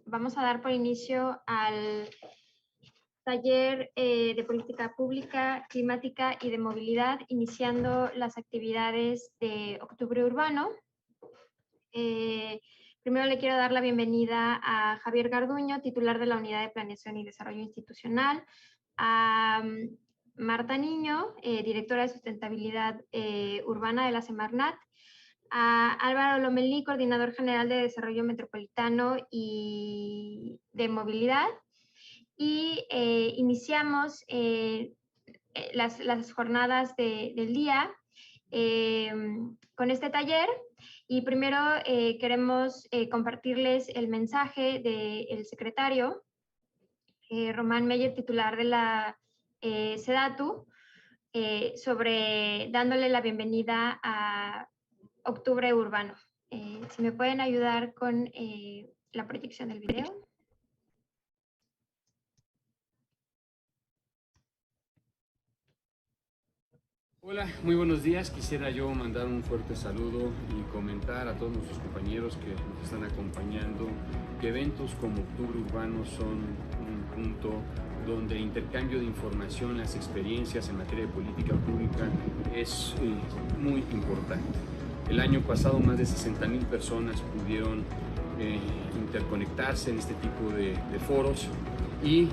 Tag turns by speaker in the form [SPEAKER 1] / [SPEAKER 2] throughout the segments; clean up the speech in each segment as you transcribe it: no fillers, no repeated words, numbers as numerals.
[SPEAKER 1] vamos a dar por inicio al taller de política pública, climática y de movilidad, iniciando las actividades de Octubre Urbano. Primero le quiero dar la bienvenida a Javier Garduño, titular de la Unidad de Planeación y Desarrollo Institucional, a Marta Niño, directora de Sustentabilidad Urbana de la Semarnat, a Álvaro Lomelí, coordinador general de Desarrollo Metropolitano y de Movilidad. Y iniciamos las jornadas del día con este taller. Y primero queremos compartirles el mensaje del secretario, Román Meyer, titular de la SEDATU, dándole la bienvenida a Octubre Urbano. Si me pueden ayudar con la proyección del video.
[SPEAKER 2] Hola, muy buenos días. Quisiera yo mandar un fuerte saludo y comentar a todos nuestros compañeros que nos están acompañando que eventos como Octubre Urbano son un punto donde el intercambio de información, las experiencias en materia de política pública es muy importante. El año pasado más de 60,000 personas pudieron interconectarse en este tipo de foros y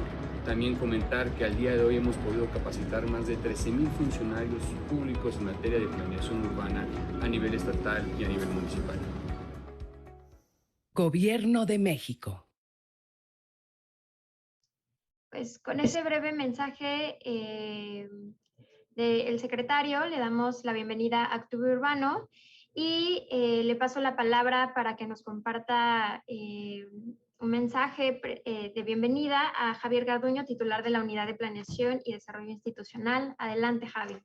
[SPEAKER 2] también comentar que al día de hoy hemos podido capacitar más de 13,000 funcionarios públicos en materia de planeación urbana a nivel estatal y a nivel municipal.
[SPEAKER 3] Gobierno de México.
[SPEAKER 1] Pues con ese breve mensaje del secretario le damos la bienvenida a Octubre Urbano y le paso la palabra para que nos comparta un mensaje de bienvenida a Javier Garduño, titular de la Unidad de Planeación y Desarrollo Institucional. Adelante, Javi.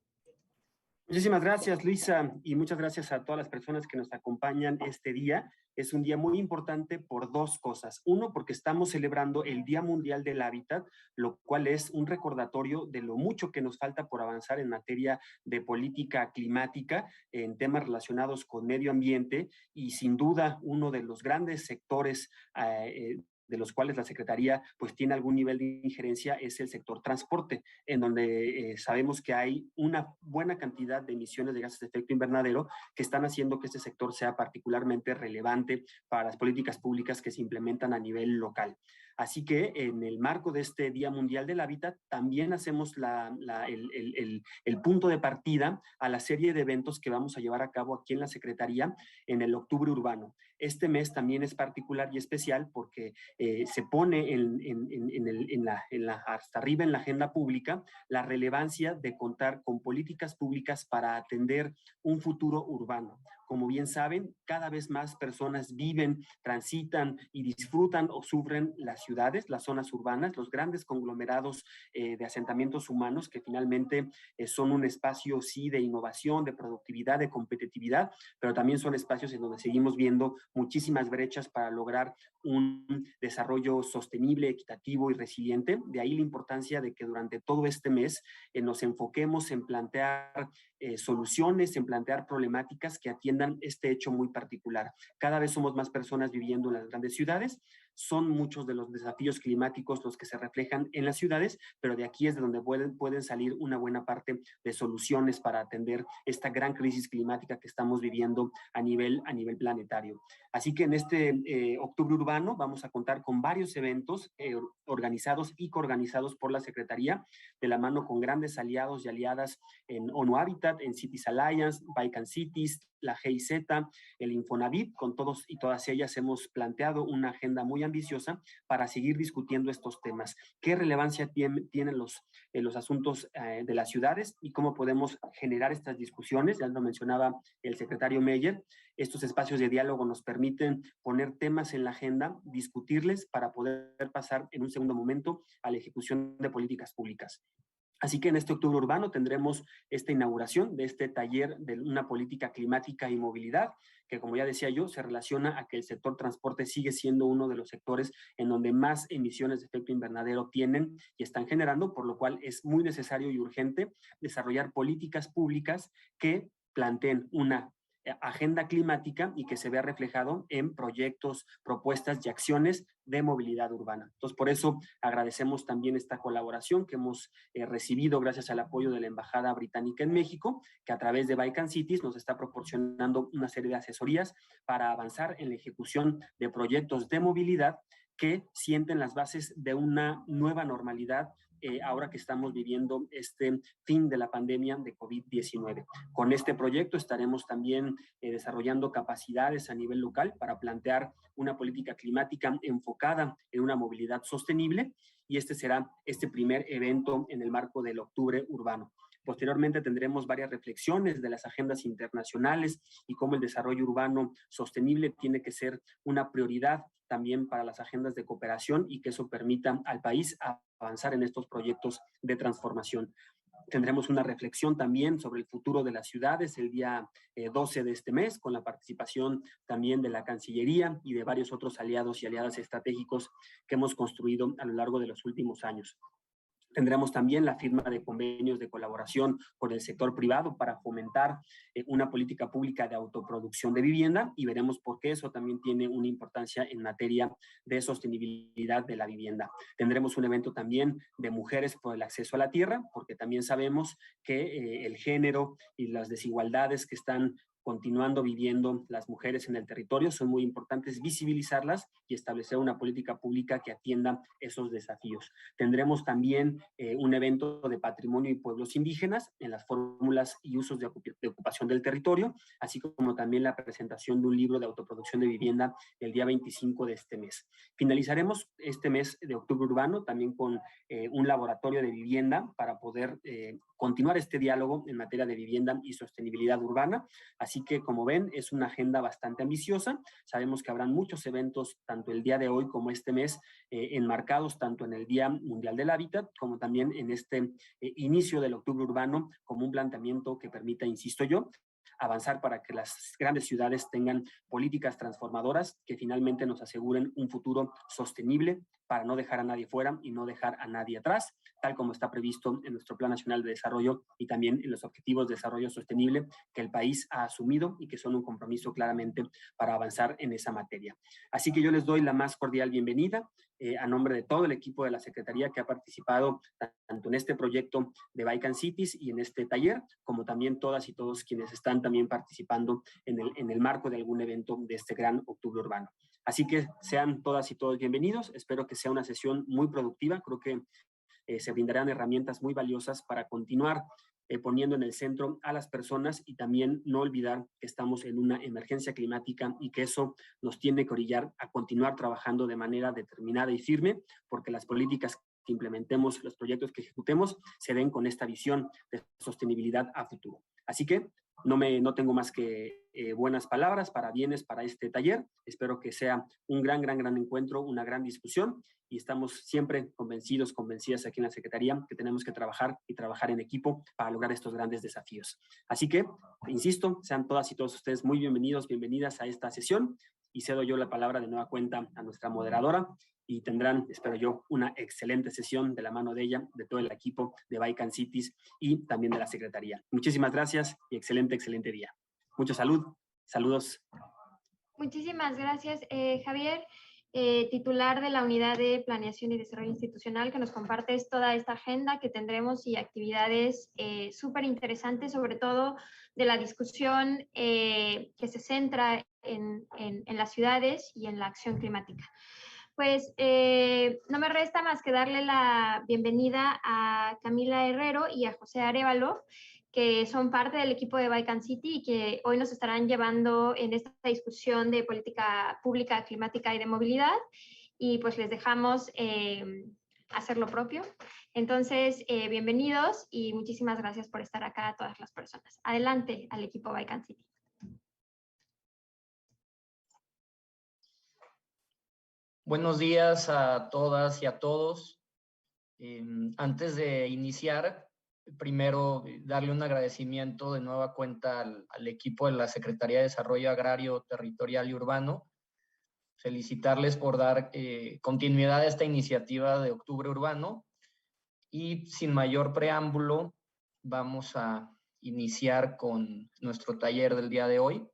[SPEAKER 4] Muchísimas gracias, Luisa, y muchas gracias a todas las personas que nos acompañan este día. Es un día muy importante por dos cosas. Uno, porque estamos celebrando el Día Mundial del Hábitat, lo cual es un recordatorio de lo mucho que nos falta por avanzar en materia de política climática, en temas relacionados con medio ambiente, y sin duda uno de los grandes sectores de los cuales la Secretaría pues tiene algún nivel de injerencia es el sector transporte, en donde sabemos que hay una buena cantidad de emisiones de gases de efecto invernadero que están haciendo que este sector sea particularmente relevante para las políticas públicas que se implementan a nivel local. Así que en el marco de este Día Mundial del Hábitat también hacemos el punto de partida a la serie de eventos que vamos a llevar a cabo aquí en la Secretaría en el Octubre Urbano. Este mes también es particular y especial porque se pone hasta arriba en la agenda pública la relevancia de contar con políticas públicas para atender un futuro urbano. Como bien saben, cada vez más personas viven, transitan y disfrutan o sufren las ciudades, las zonas urbanas, los grandes conglomerados de asentamientos humanos que finalmente son un espacio, sí, de innovación, de productividad, de competitividad, pero también son espacios en donde seguimos viendo muchísimas brechas para lograr un desarrollo sostenible, equitativo y resiliente. De ahí la importancia de que durante todo este mes nos enfoquemos en plantear soluciones, en plantear problemáticas que atiendan este hecho muy particular. Cada vez somos más personas viviendo en las grandes ciudades. Son muchos de los desafíos climáticos los que se reflejan en las ciudades, pero de aquí es de donde pueden salir una buena parte de soluciones para atender esta gran crisis climática que estamos viviendo a nivel planetario. Así que en este Octubre Urbano vamos a contar con varios eventos organizados y coorganizados por la Secretaría, de la mano con grandes aliados y aliadas en ONU Habitat, en Cities Alliance, Bike and Cities, la GIZ, el Infonavit. Con todos y todas ellas hemos planteado una agenda muy ambiciosa para seguir discutiendo estos temas. ¿Qué relevancia tienen los asuntos de las ciudades y cómo podemos generar estas discusiones? Ya lo mencionaba el secretario Meyer. Estos espacios de diálogo nos permiten poner temas en la agenda, discutirles para poder pasar en un segundo momento a la ejecución de políticas públicas. Así que en este Octubre Urbano tendremos esta inauguración de este taller de una política climática y movilidad, que como ya decía yo, se relaciona a que el sector transporte sigue siendo uno de los sectores en donde más emisiones de efecto invernadero tienen y están generando, por lo cual es muy necesario y urgente desarrollar políticas públicas que planteen una agenda climática y que se vea reflejado en proyectos, propuestas y acciones de movilidad urbana. Entonces, por eso agradecemos también esta colaboración que hemos recibido gracias al apoyo de la Embajada Británica en México, que a través de Bike and Cities nos está proporcionando una serie de asesorías para avanzar en la ejecución de proyectos de movilidad que sienten las bases de una nueva normalidad ahora que estamos viviendo este fin de la pandemia de COVID-19. Con este proyecto estaremos también desarrollando capacidades a nivel local para plantear una política climática enfocada en una movilidad sostenible, y este será este primer evento en el marco del Octubre Urbano. Posteriormente tendremos varias reflexiones de las agendas internacionales y cómo el desarrollo urbano sostenible tiene que ser una prioridad también para las agendas de cooperación y que eso permita al país avanzar en estos proyectos de transformación. Tendremos una reflexión también sobre el futuro de las ciudades el día 12 de este mes, con la participación también de la Cancillería y de varios otros aliados y aliadas estratégicos que hemos construido a lo largo de los últimos años. Tendremos también la firma de convenios de colaboración con el sector privado para fomentar una política pública de autoproducción de vivienda, y veremos por qué eso también tiene una importancia en materia de sostenibilidad de la vivienda. Tendremos un evento también de mujeres por el acceso a la tierra, porque también sabemos que el género y las desigualdades que están continuando viviendo las mujeres en el territorio, son muy importantes visibilizarlas y establecer una política pública que atienda esos desafíos. Tendremos también un evento de patrimonio y pueblos indígenas en las fórmulas y usos de ocupación del territorio, así como también la presentación de un libro de autoproducción de vivienda el día 25 de este mes. Finalizaremos este mes de Octubre Urbano también con un laboratorio de vivienda para poder continuar este diálogo en materia de vivienda y sostenibilidad urbana. Así que, como ven, es una agenda bastante ambiciosa. Sabemos que habrán muchos eventos, tanto el día de hoy como este mes, enmarcados tanto en el Día Mundial del Hábitat, como también en este inicio del Octubre Urbano, como un planteamiento que permita, insisto yo, avanzar para que las grandes ciudades tengan políticas transformadoras que finalmente nos aseguren un futuro sostenible para no dejar a nadie fuera y no dejar a nadie atrás, tal como está previsto en nuestro Plan Nacional de Desarrollo y también en los Objetivos de Desarrollo Sostenible que el país ha asumido y que son un compromiso claramente para avanzar en esa materia. Así que yo les doy la más cordial bienvenida a nombre de todo el equipo de la Secretaría que ha participado tanto en este proyecto de Bike and Cities y en este taller, como también todas y todos quienes están también participando en el marco de algún evento de este gran Octubre Urbano. Así que sean todas y todos bienvenidos. Espero que sea una sesión muy productiva. Creo que se brindarán herramientas muy valiosas para continuar poniendo en el centro a las personas y también no olvidar que estamos en una emergencia climática y que eso nos tiene que orillar a continuar trabajando de manera determinada y firme, porque las políticas que implementemos, los proyectos que ejecutemos, se den con esta visión de sostenibilidad a futuro. Así que no tengo más que buenas palabras, parabienes para este taller. Espero que sea un gran encuentro, una gran discusión, y estamos siempre convencidas aquí en la Secretaría que tenemos que trabajar y trabajar en equipo para lograr estos grandes desafíos. Así que, insisto, sean todas y todos ustedes muy bienvenidos, bienvenidas a esta sesión, y cedo yo la palabra de nueva cuenta a nuestra moderadora, y tendrán, espero yo, una excelente sesión de la mano de ella, de todo el equipo de Bike and Cities y también de la Secretaría. Muchísimas gracias y excelente día. Mucha salud. Saludos.
[SPEAKER 1] Muchísimas gracias, Javier, titular de la Unidad de Planeación y Desarrollo Institucional, que nos compartes toda esta agenda que tendremos y actividades súper interesantes, sobre todo de la discusión que se centra en las ciudades y en la acción climática. Pues no me resta más que darle la bienvenida a Camila Herrero y a José Arévalo, que son parte del equipo de Bike and City y que hoy nos estarán llevando en esta discusión de política pública climática y de movilidad, y pues les dejamos hacer lo propio. Entonces, bienvenidos y muchísimas gracias por estar acá a todas las personas. Adelante al equipo Bike and City.
[SPEAKER 5] Buenos días a todas y a todos. Antes de iniciar, primero darle un agradecimiento de nueva cuenta al equipo de la Secretaría de Desarrollo Agrario, Territorial y Urbano. Felicitarles por dar continuidad a esta iniciativa de Octubre Urbano. Y sin mayor preámbulo, vamos a iniciar con nuestro taller del día de hoy.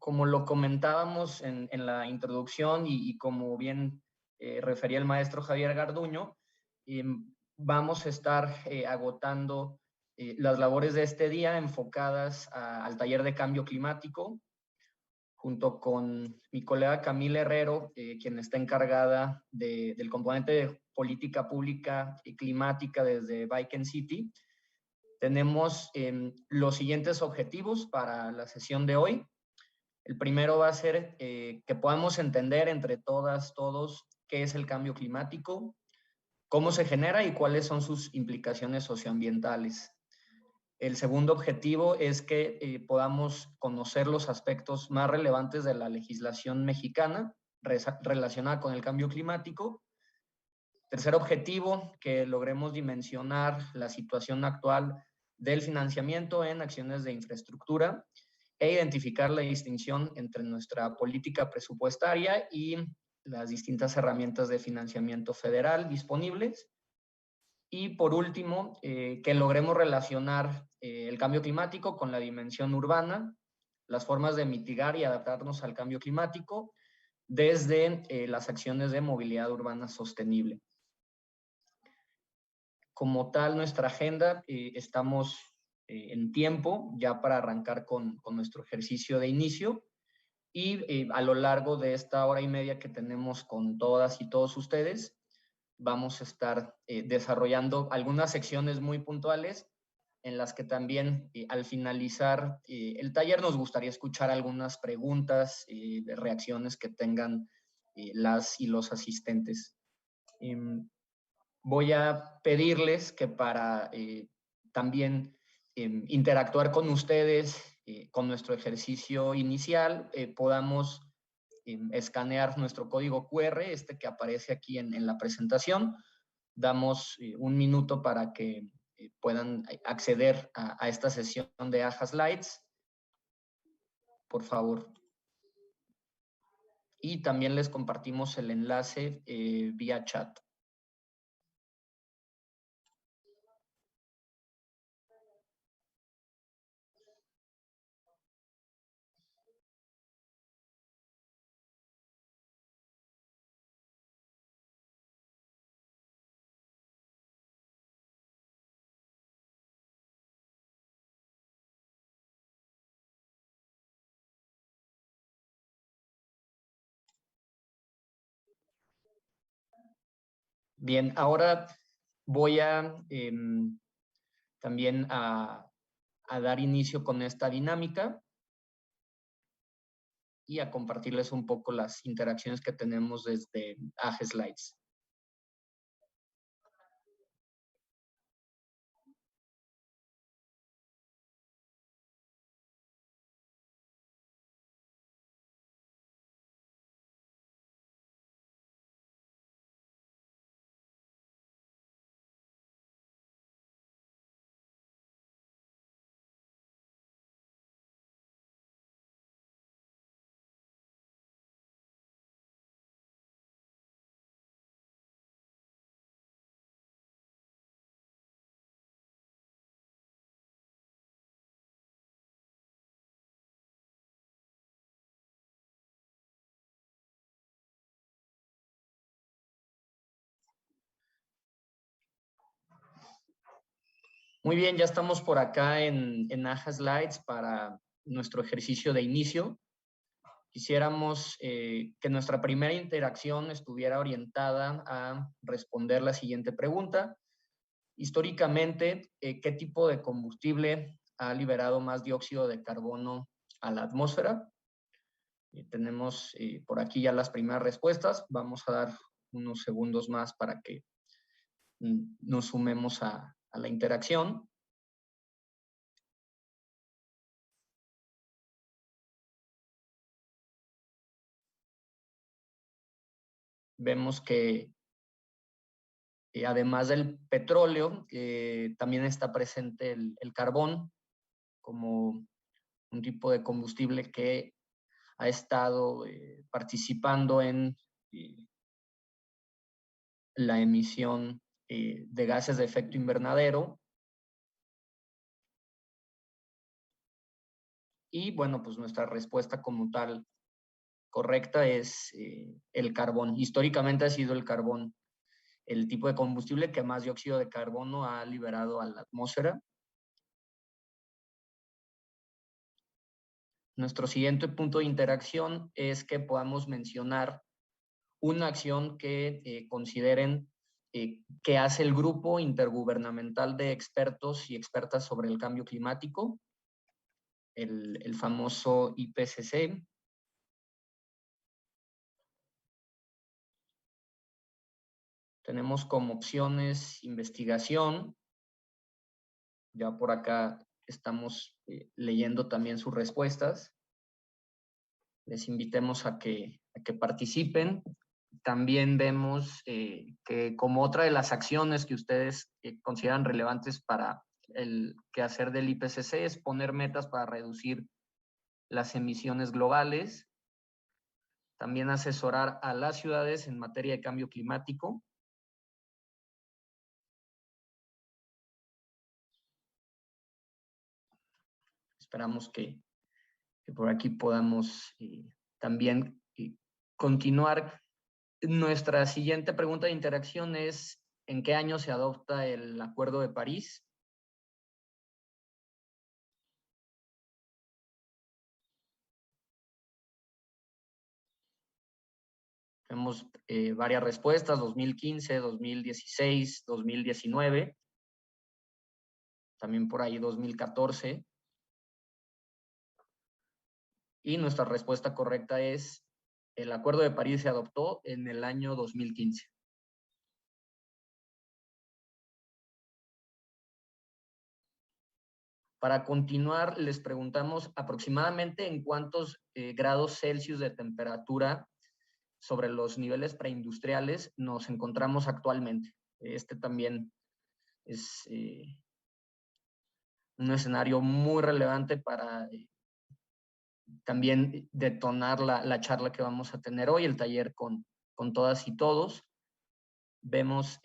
[SPEAKER 5] Como lo comentábamos en la introducción y como bien refería el maestro Javier Garduño, vamos a estar agotando las labores de este día enfocadas al taller de cambio climático, junto con mi colega Camila Herrero, quien está encargada del componente de política pública y climática desde Baiken City. Tenemos los siguientes objetivos para la sesión de hoy. El primero va a ser que podamos entender entre todas, todos, qué es el cambio climático, cómo se genera y cuáles son sus implicaciones socioambientales. El segundo objetivo es que podamos conocer los aspectos más relevantes de la legislación mexicana relacionada con el cambio climático. Tercer objetivo, que logremos dimensionar la situación actual del financiamiento en acciones de infraestructura e identificar la distinción entre nuestra política presupuestaria y las distintas herramientas de financiamiento federal disponibles. Y por último, que logremos relacionar el cambio climático con la dimensión urbana, las formas de mitigar y adaptarnos al cambio climático desde las acciones de movilidad urbana sostenible. Como tal, nuestra agenda, estamos en tiempo ya para arrancar con nuestro ejercicio de inicio y a lo largo de esta hora y media que tenemos con todas y todos ustedes, vamos a estar desarrollando algunas secciones muy puntuales en las que también al finalizar el taller nos gustaría escuchar algunas preguntas, reacciones que tengan las y los asistentes. Voy a pedirles que para también interactuar con ustedes, con nuestro ejercicio inicial, podamos escanear nuestro código QR, este que aparece aquí en la presentación. Damos un minuto para que puedan acceder a esta sesión de AHA Slides, por favor. Y también les compartimos el enlace vía chat. Bien, ahora voy a también a dar inicio con esta dinámica y a compartirles un poco las interacciones que tenemos desde AHA Slides. Muy bien, ya estamos por acá en AHA Slides para nuestro ejercicio de inicio. Quisiéramos que nuestra primera interacción estuviera orientada a responder la siguiente pregunta. Históricamente, ¿qué tipo de combustible ha liberado más dióxido de carbono a la atmósfera? Tenemos por aquí ya las primeras respuestas. Vamos a dar unos segundos más para que nos sumemos a la interacción. Vemos que además del petróleo, también está presente el carbón como un tipo de combustible que ha estado participando en la emisión de gases de efecto invernadero Y bueno, pues nuestra respuesta como tal correcta es el carbón. Históricamente ha sido el carbón el tipo de combustible que más dióxido de carbono ha liberado a la atmósfera. Nuestro siguiente punto de interacción es que podamos mencionar una acción que consideren que hace el Grupo Intergubernamental de Expertos y Expertas sobre el Cambio Climático, el famoso IPCC. Tenemos como opciones investigación. Ya por acá estamos leyendo también sus respuestas. Les invitemos a que participen. También vemos que como otra de las acciones que ustedes consideran relevantes para el quehacer del IPCC es poner metas para reducir las emisiones globales. También asesorar a las ciudades en materia de cambio climático. Esperamos que por aquí podamos también continuar. Nuestra siguiente pregunta de interacción es: ¿en qué año se adopta el Acuerdo de París? Tenemos varias respuestas: 2015, 2016, 2019, también por ahí 2014. Y nuestra respuesta correcta es: el Acuerdo de París se adoptó en el año 2015. Para continuar, les preguntamos aproximadamente en cuántos grados Celsius de temperatura sobre los niveles preindustriales nos encontramos actualmente. Este también es un escenario muy relevante para también detonar la charla que vamos a tener hoy, el taller con todas y todos. Vemos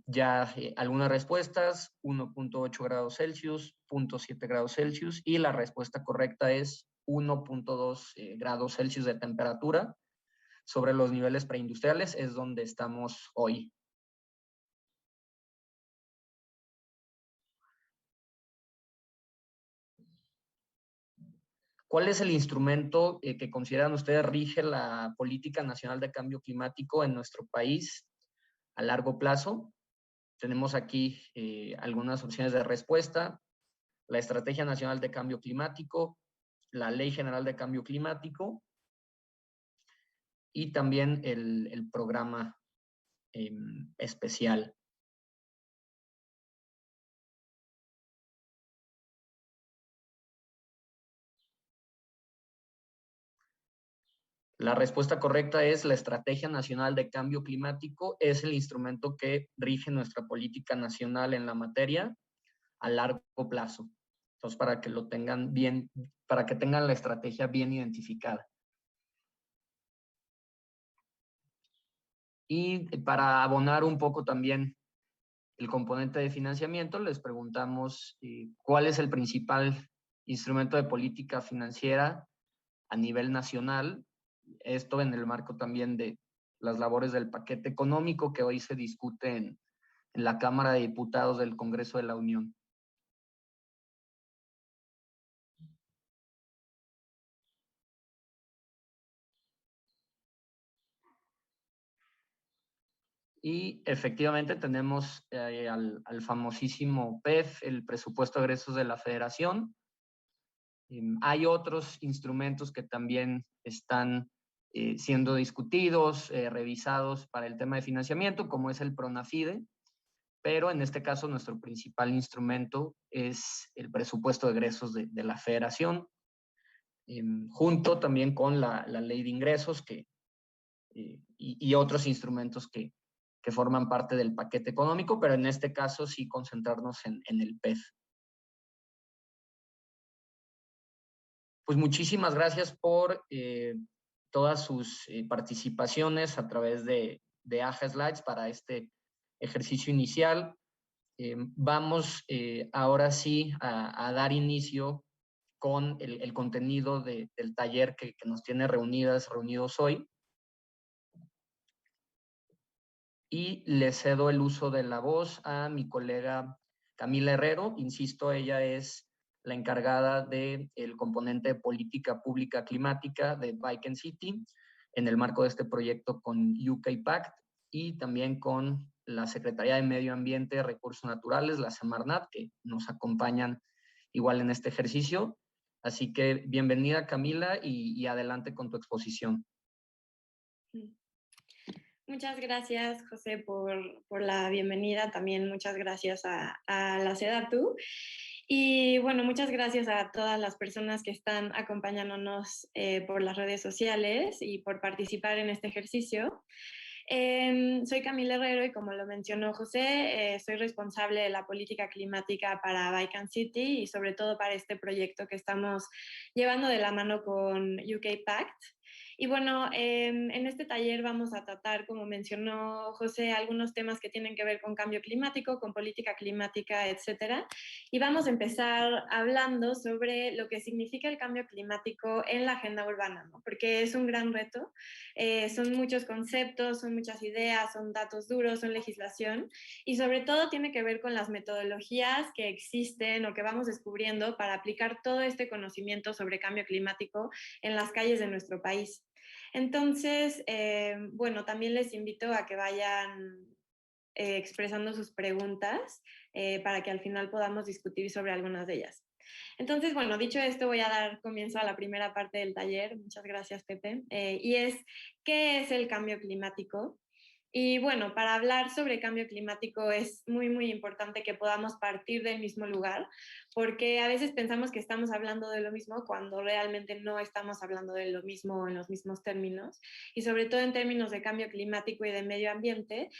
[SPEAKER 5] ya algunas respuestas: 1.8 grados Celsius, 0.7 grados Celsius, y la respuesta correcta es 1.2 grados Celsius de temperatura sobre los niveles preindustriales, es donde estamos hoy. ¿Cuál es el instrumento que consideran ustedes rige la política nacional de cambio climático en nuestro país a largo plazo? Tenemos aquí algunas opciones de respuesta: la Estrategia Nacional de Cambio Climático, la Ley General de Cambio Climático y también el programa especial. La respuesta correcta es la Estrategia Nacional de Cambio Climático. Es el instrumento que rige nuestra política nacional en la materia a largo plazo. Entonces, para que lo tengan bien, para que tengan la estrategia bien identificada. Y para abonar un poco también el componente de financiamiento, les preguntamos cuál es el principal instrumento de política financiera a nivel nacional. Esto en el marco también de las labores del paquete económico que hoy se discute en la Cámara de Diputados del Congreso de la Unión. Y efectivamente tenemos al famosísimo PEF, el Presupuesto de Egresos de la Federación. Hay otros instrumentos que también están siendo discutidos, revisados para el tema de financiamiento, como es el PRONAFIDE, pero en este caso nuestro principal instrumento es el presupuesto de egresos de la Federación, junto también con la ley de ingresos y otros instrumentos que forman parte del paquete económico, pero en este caso sí concentrarnos en el PEF. Pues muchísimas gracias por todas sus participaciones a través de AJA Slides para este ejercicio inicial. Vamos ahora sí a dar inicio con el contenido del taller que nos tiene reunidos hoy. Y le cedo el uso de la voz a mi colega Camila Herrero. Insisto, ella es la encargada del componente de política pública climática de Bike and City en el marco de este proyecto con UK Pact y también con la Secretaría de Medio Ambiente y Recursos Naturales, la Semarnat, que nos acompañan igual en este ejercicio. Así que bienvenida, Camila, y adelante con tu exposición.
[SPEAKER 6] Muchas gracias, José, por la bienvenida. También muchas gracias a la SEDATU. Y bueno, muchas gracias a todas las personas que están acompañándonos por las redes sociales y por participar en este ejercicio. Soy Camila Herrero y como lo mencionó José, soy responsable de la política climática para Bike and City y sobre todo para este proyecto que estamos llevando de la mano con UK Pact. Y bueno, en este taller vamos a tratar, como mencionó José, algunos temas que tienen que ver con cambio climático, con política climática, etcétera. Y vamos a empezar hablando sobre lo que significa el cambio climático en la agenda urbana, ¿no? Porque es un gran reto. Son muchos conceptos, son muchas ideas, son datos duros, son legislación y sobre todo tiene que ver con las metodologías que existen o que vamos descubriendo para aplicar todo este conocimiento sobre cambio climático en las calles de nuestro país. Entonces, bueno, también les invito a que vayan expresando sus preguntas para que al final podamos discutir sobre algunas de ellas. Entonces, bueno, dicho esto, voy a dar comienzo a la primera parte del taller. Muchas gracias, Pepe. Y es, ¿qué es el cambio climático? Y bueno, para hablar sobre cambio climático es muy importante que podamos partir del mismo lugar, porque a veces pensamos que estamos hablando de lo mismo cuando realmente no estamos hablando de lo mismo en los mismos términos. Y sobre todo en términos de cambio climático y de medio ambiente,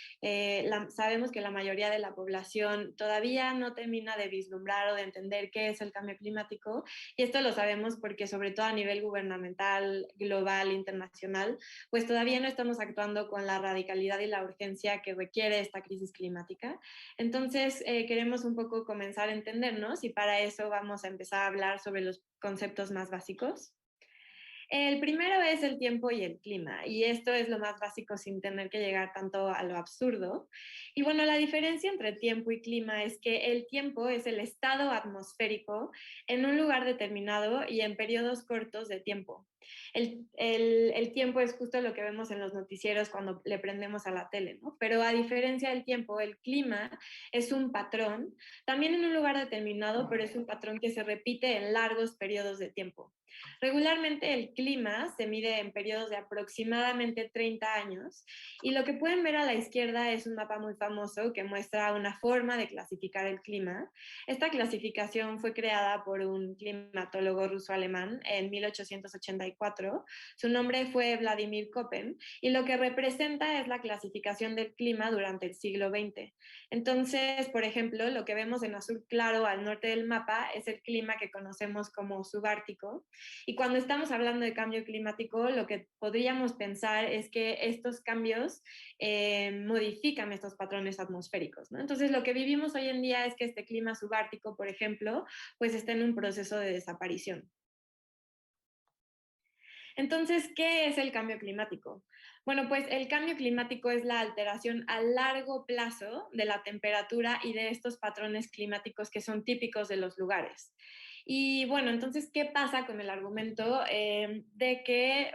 [SPEAKER 6] sabemos que la mayoría de la población todavía no termina de vislumbrar o de entender qué es el cambio climático. Y esto lo sabemos porque sobre todo a nivel gubernamental, global, internacional, pues todavía no estamos actuando con la radicalidad y la urgencia que requiere esta crisis climática. Entonces, queremos un poco comenzar a entendernos y para eso vamos a empezar a hablar sobre los conceptos más básicos. El primero es el tiempo y el clima, y esto es lo más básico sin tener que llegar tanto a lo absurdo. Y bueno, la diferencia entre tiempo y clima es que el tiempo es el estado atmosférico en un lugar determinado y en periodos cortos de tiempo. El tiempo es justo lo que vemos en los noticieros cuando le prendemos a la tele, ¿no? Pero a diferencia del tiempo, el clima es un patrón, también en un lugar determinado, pero es un patrón que se repite en largos periodos de tiempo. Regularmente el clima se mide en periodos de aproximadamente 30 años y lo que pueden ver a la izquierda es un mapa muy famoso que muestra una forma de clasificar el clima. Esta clasificación fue creada por un climatólogo ruso-alemán en 1884. Su nombre fue Vladimir Köppen y lo que representa es la clasificación del clima durante el siglo XX. Entonces, por ejemplo, lo que vemos en azul claro al norte del mapa es el clima que conocemos como subártico. Y cuando estamos hablando de cambio climático, lo que podríamos pensar es que estos cambios modifican estos patrones atmosféricos, ¿no? Entonces, lo que vivimos hoy en día es que este clima subártico, por ejemplo, pues está en un proceso de desaparición. Entonces, ¿qué es el cambio climático? Bueno, pues el cambio climático es la alteración a largo plazo de la temperatura y de estos patrones climáticos que son típicos de los lugares. Y bueno, entonces, ¿qué pasa con el argumento de que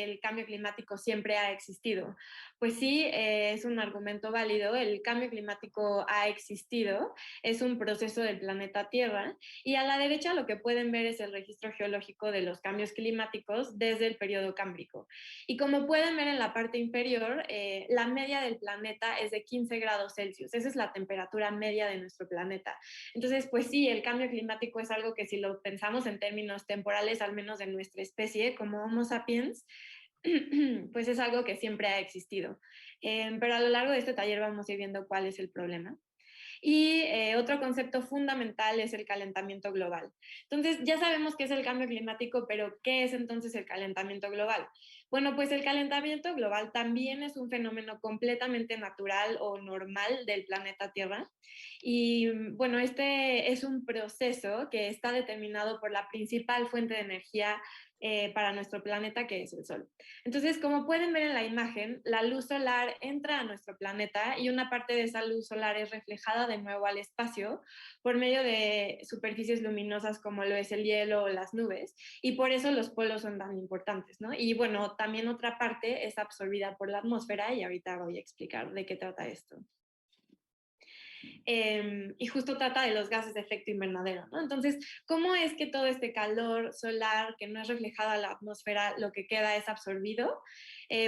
[SPEAKER 6] el cambio climático siempre ha existido? Pues sí, es un argumento válido. El cambio climático ha existido, es un proceso del planeta Tierra. Y a la derecha lo que pueden ver es el registro geológico de los cambios climáticos desde el periodo cámbrico. Y como pueden ver en la parte inferior, la media del planeta es de 15 grados Celsius. Esa es la temperatura media de nuestro planeta. Entonces, pues sí, el cambio climático es algo que si lo pensamos en términos temporales, al menos de nuestra especie, como Homo sapiens, pues es algo que siempre ha existido. Pero a lo largo de este taller vamos a ir viendo cuál es el problema. Y otro concepto fundamental es el calentamiento global. Entonces, ya sabemos qué es el cambio climático, pero ¿qué es entonces el calentamiento global? Bueno, pues el calentamiento global también es un fenómeno completamente natural o normal del planeta Tierra. Y bueno, este es un proceso que está determinado por la principal fuente de energía para nuestro planeta, que es el Sol. Entonces, como pueden ver en la imagen, la luz solar entra a nuestro planeta y una parte de esa luz solar es reflejada de nuevo al espacio por medio de superficies luminosas como lo es el hielo o las nubes, y por eso los polos son tan importantes, ¿no? Y bueno, también otra parte es absorbida por la atmósfera y ahorita voy a explicar de qué trata esto. Y justo trata de los gases de efecto invernadero, ¿no? Entonces, ¿cómo es que todo este calor solar que no es reflejado a la atmósfera, lo que queda es absorbido?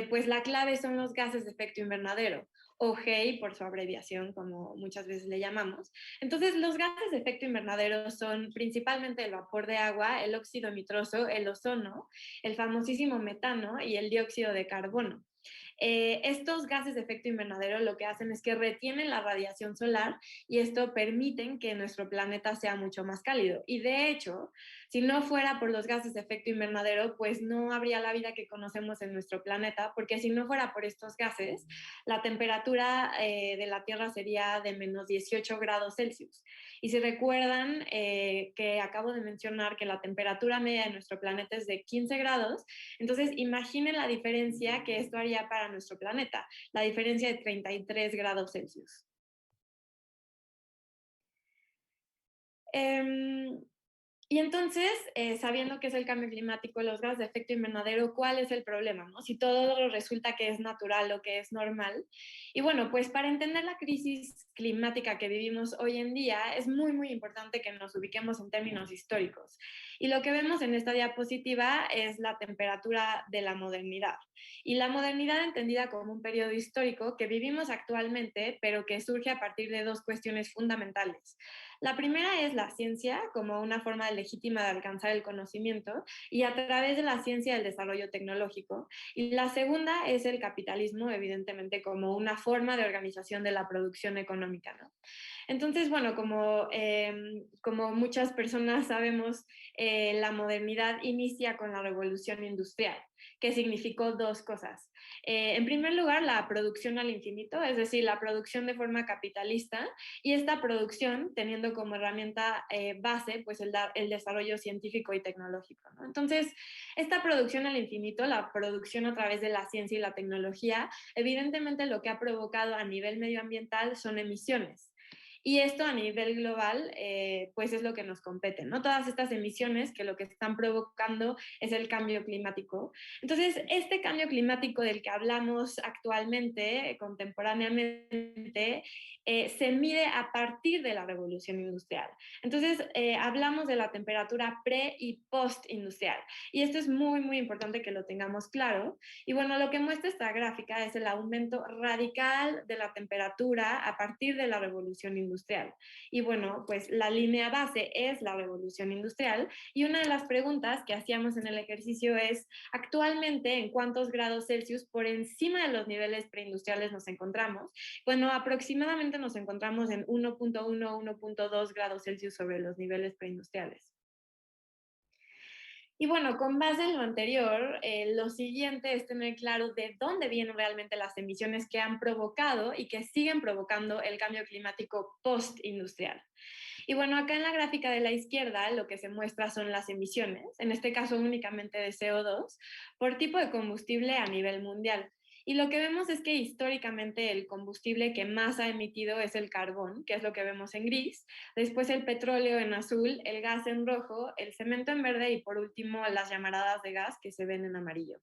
[SPEAKER 6] Pues la clave son los gases de efecto invernadero, o GEI por su abreviación, como muchas veces le llamamos. Entonces, los gases de efecto invernadero son principalmente el vapor de agua, el óxido nitroso, el ozono, el famosísimo metano y el dióxido de carbono. Estos gases de efecto invernadero lo que hacen es que retienen la radiación solar y esto permiten que nuestro planeta sea mucho más cálido. Y de hecho, si no fuera por los gases de efecto invernadero, pues no habría la vida que conocemos en nuestro planeta, porque si no fuera por estos gases, la temperatura de la Tierra sería de menos 18 grados Celsius. Y si recuerdan que acabo de mencionar que la temperatura media de nuestro planeta es de 15 grados, entonces imaginen la diferencia que esto haría para nuestro planeta, la diferencia de 33 grados Celsius. Y entonces, sabiendo qué es el cambio climático, los gases de efecto invernadero, ¿cuál es el problema, no? Si todo resulta que es natural o que es normal. Y bueno, pues para entender la crisis climática que vivimos hoy en día, es muy, muy importante que nos ubiquemos en términos históricos. Y lo que vemos en esta diapositiva es la temperatura de la modernidad. Y la modernidad entendida como un periodo histórico que vivimos actualmente, pero que surge a partir de dos cuestiones fundamentales. La primera es la ciencia como una forma legítima de alcanzar el conocimiento y a través de la ciencia del desarrollo tecnológico. Y la segunda es el capitalismo, evidentemente, como una forma de organización de la producción económica, ¿no? Entonces, bueno, como muchas personas sabemos, la modernidad inicia con la revolución industrial, que significó dos cosas. En primer lugar, la producción al infinito, es decir, la producción de forma capitalista, y esta producción teniendo como herramienta base pues el desarrollo científico y tecnológico, ¿no? Entonces, esta producción al infinito, la producción a través de la ciencia y la tecnología, evidentemente lo que ha provocado a nivel medioambiental son emisiones. Y esto a nivel global, pues es lo que nos compete, ¿no? Todas estas emisiones que lo que están provocando es el cambio climático. Entonces, este cambio climático del que hablamos actualmente, contemporáneamente, se mide a partir de la revolución industrial. Entonces, hablamos de la temperatura pre y post-industrial. Y esto es muy, muy importante que lo tengamos claro. Y bueno, lo que muestra esta gráfica es el aumento radical de la temperatura a partir de la revolución industrial. Y bueno, pues la línea base es la revolución industrial. Y una de las preguntas que hacíamos en el ejercicio es, actualmente, ¿en cuántos grados Celsius por encima de los niveles preindustriales nos encontramos? Bueno, aproximadamente nos encontramos en 1.1, 1.2 grados Celsius sobre los niveles preindustriales. Y bueno, con base en lo anterior, lo siguiente es tener claro de dónde vienen realmente las emisiones que han provocado y que siguen provocando el cambio climático postindustrial. Y bueno, acá en la gráfica de la izquierda lo que se muestra son las emisiones, en este caso únicamente de CO2, por tipo de combustible a nivel mundial. Y lo que vemos es que históricamente el combustible que más ha emitido es el carbón, que es lo que vemos en gris, después el petróleo en azul, el gas en rojo, el cemento en verde y por último las llamaradas de gas que se ven en amarillo.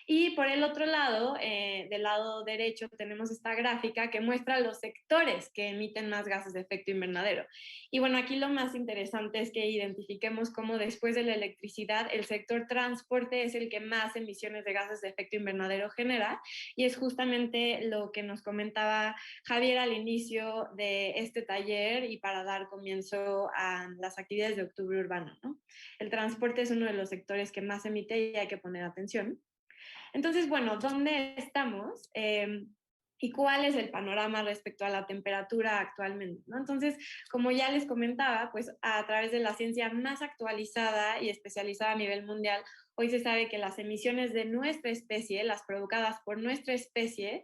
[SPEAKER 6] Y por el otro lado, del lado derecho, tenemos esta gráfica que muestra los sectores que emiten más gases de efecto invernadero. Y bueno, aquí lo más interesante es que identifiquemos cómo después de la electricidad, el sector transporte es el que más emisiones de gases de efecto invernadero genera. Y es justamente lo que nos comentaba Javier al inicio de este taller y para dar comienzo a las actividades de Octubre Urbano, ¿no? El transporte es uno de los sectores que más emite y hay que poner atención. Entonces, bueno, ¿dónde estamos? y cuál es el panorama respecto a la temperatura actualmente, ¿no? Entonces, como ya les comentaba, pues a través de la ciencia más actualizada y especializada a nivel mundial, hoy se sabe que las emisiones de nuestra especie, las provocadas por nuestra especie,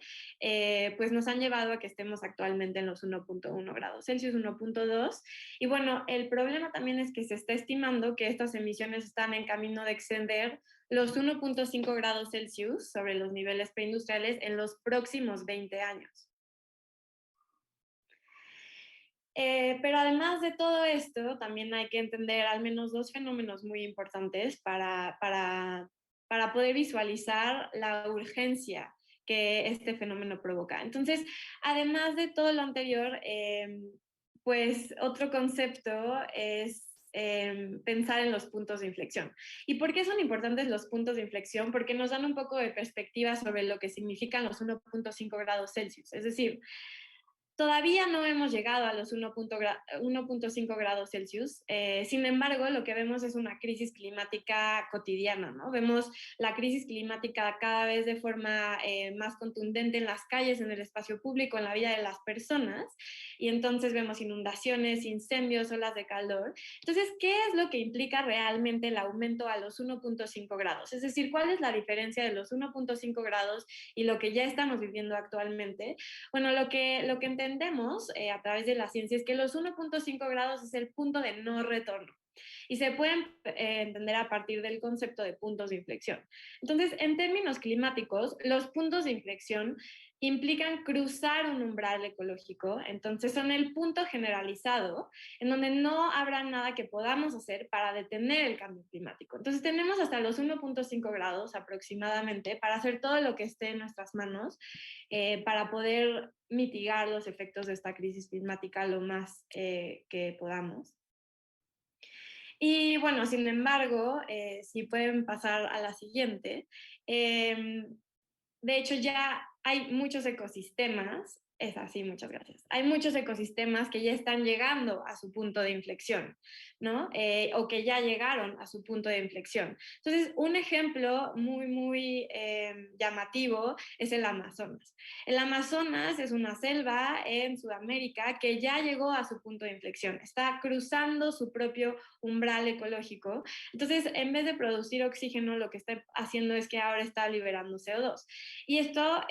[SPEAKER 6] pues nos han llevado a que estemos actualmente en los 1.1 grados Celsius, 1.2. Y bueno, el problema también es que se está estimando que estas emisiones están en camino de exceder los 1.5 grados Celsius sobre los niveles preindustriales en los próximos 20 años. Pero además de todo esto, también hay que entender al menos dos fenómenos muy importantes para poder visualizar la urgencia que este fenómeno provoca. Entonces, además de todo lo anterior, pues otro concepto es pensar en los puntos de inflexión. ¿Y por qué son importantes los puntos de inflexión? Porque nos dan un poco de perspectiva sobre lo que significan los 1.5 grados Celsius. Es decir, todavía no hemos llegado a los 1.5 grados Celsius. Sin embargo, lo que vemos es una crisis climática cotidiana, ¿no? Vemos la crisis climática cada vez de forma más contundente en las calles, en el espacio público, en la vida de las personas. Y entonces vemos inundaciones, incendios, olas de calor. Entonces, ¿qué es lo que implica realmente el aumento a los 1.5 grados? Es decir, ¿cuál es la diferencia de los 1.5 grados y lo que ya estamos viviendo actualmente? Bueno, lo que entendemos a través de la ciencia es que los 1.5 grados es el punto de no retorno y se pueden entender a partir del concepto de puntos de inflexión. Entonces, en términos climáticos, los puntos de inflexión implican cruzar un umbral ecológico, entonces son el punto generalizado en donde no habrá nada que podamos hacer para detener el cambio climático. Entonces tenemos hasta los 1.5 grados aproximadamente para hacer todo lo que esté en nuestras manos para poder mitigar los efectos de esta crisis climática lo más que podamos. Y bueno, sin embargo, si pueden pasar a la siguiente, de hecho ya hay muchos ecosistemas, es así, muchas gracias. Hay muchos ecosistemas que ya están llegando a su punto de inflexión, ¿no? O que ya llegaron a su punto de inflexión. Entonces, un ejemplo muy llamativo es el Amazonas. El Amazonas es una selva en Sudamérica que ya llegó a su punto de inflexión, está cruzando su propio umbral ecológico. Entonces, en vez de producir oxígeno, lo que está haciendo es que ahora está liberando CO2. Y esto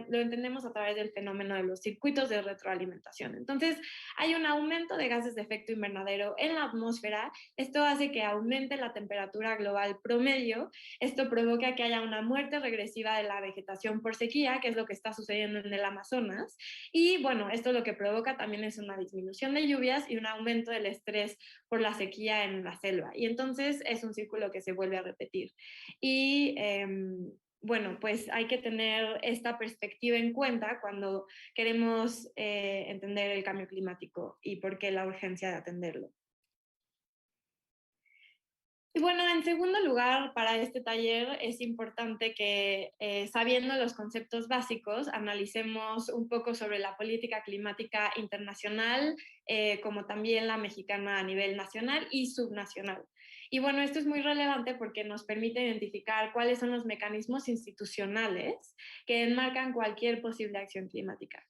[SPEAKER 6] lo entendemos a través del fenómeno de los circuitos de retroalimentación. Entonces, hay un aumento de gases de efecto invernadero en la atmósfera. Esto hace que aumente la temperatura global promedio. Esto provoca que haya una muerte regresiva de la vegetación por sequía, que es lo que está sucediendo en el Amazonas. Y bueno, esto lo que provoca también es una disminución de lluvias y un aumento del estrés por la sequía en la selva. Y entonces es un círculo que se vuelve a repetir. Y bueno, pues hay que tener esta perspectiva en cuenta cuando queremos entender el cambio climático y por qué la urgencia de atenderlo. Y bueno, en segundo lugar, para este taller es importante que, sabiendo los conceptos básicos, analicemos un poco sobre la política climática internacional, como también la mexicana a nivel nacional y subnacional. Y bueno, esto es muy relevante porque nos permite identificar cuáles son los mecanismos institucionales que enmarcan cualquier posible acción climática.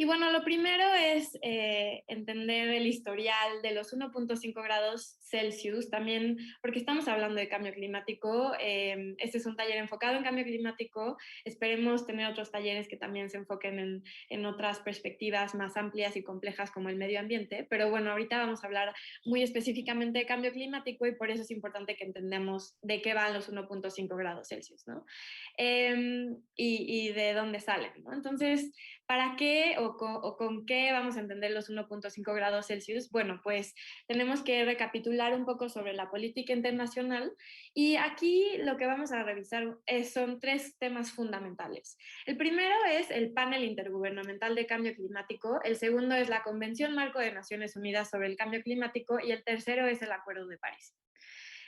[SPEAKER 6] Y bueno, lo primero es entender el historial de los 1.5 grados Celsius, también porque estamos hablando de cambio climático. Este es un taller enfocado en cambio climático. Esperemos tener otros talleres que también se enfoquen en otras perspectivas más amplias y complejas como el medio ambiente. Pero bueno, ahorita vamos a hablar muy específicamente de cambio climático y por eso es importante que entendamos de qué van los 1.5 grados Celsius, ¿no? Y de dónde salen, ¿no? Entonces, ¿para qué o con qué vamos a entender los 1.5 grados Celsius? Bueno, pues tenemos que recapitular un poco sobre la política internacional y aquí lo que vamos a revisar son tres temas fundamentales. El primero es el Panel Intergubernamental de Cambio Climático, el segundo es la Convención Marco de Naciones Unidas sobre el Cambio Climático y el tercero es el Acuerdo de París.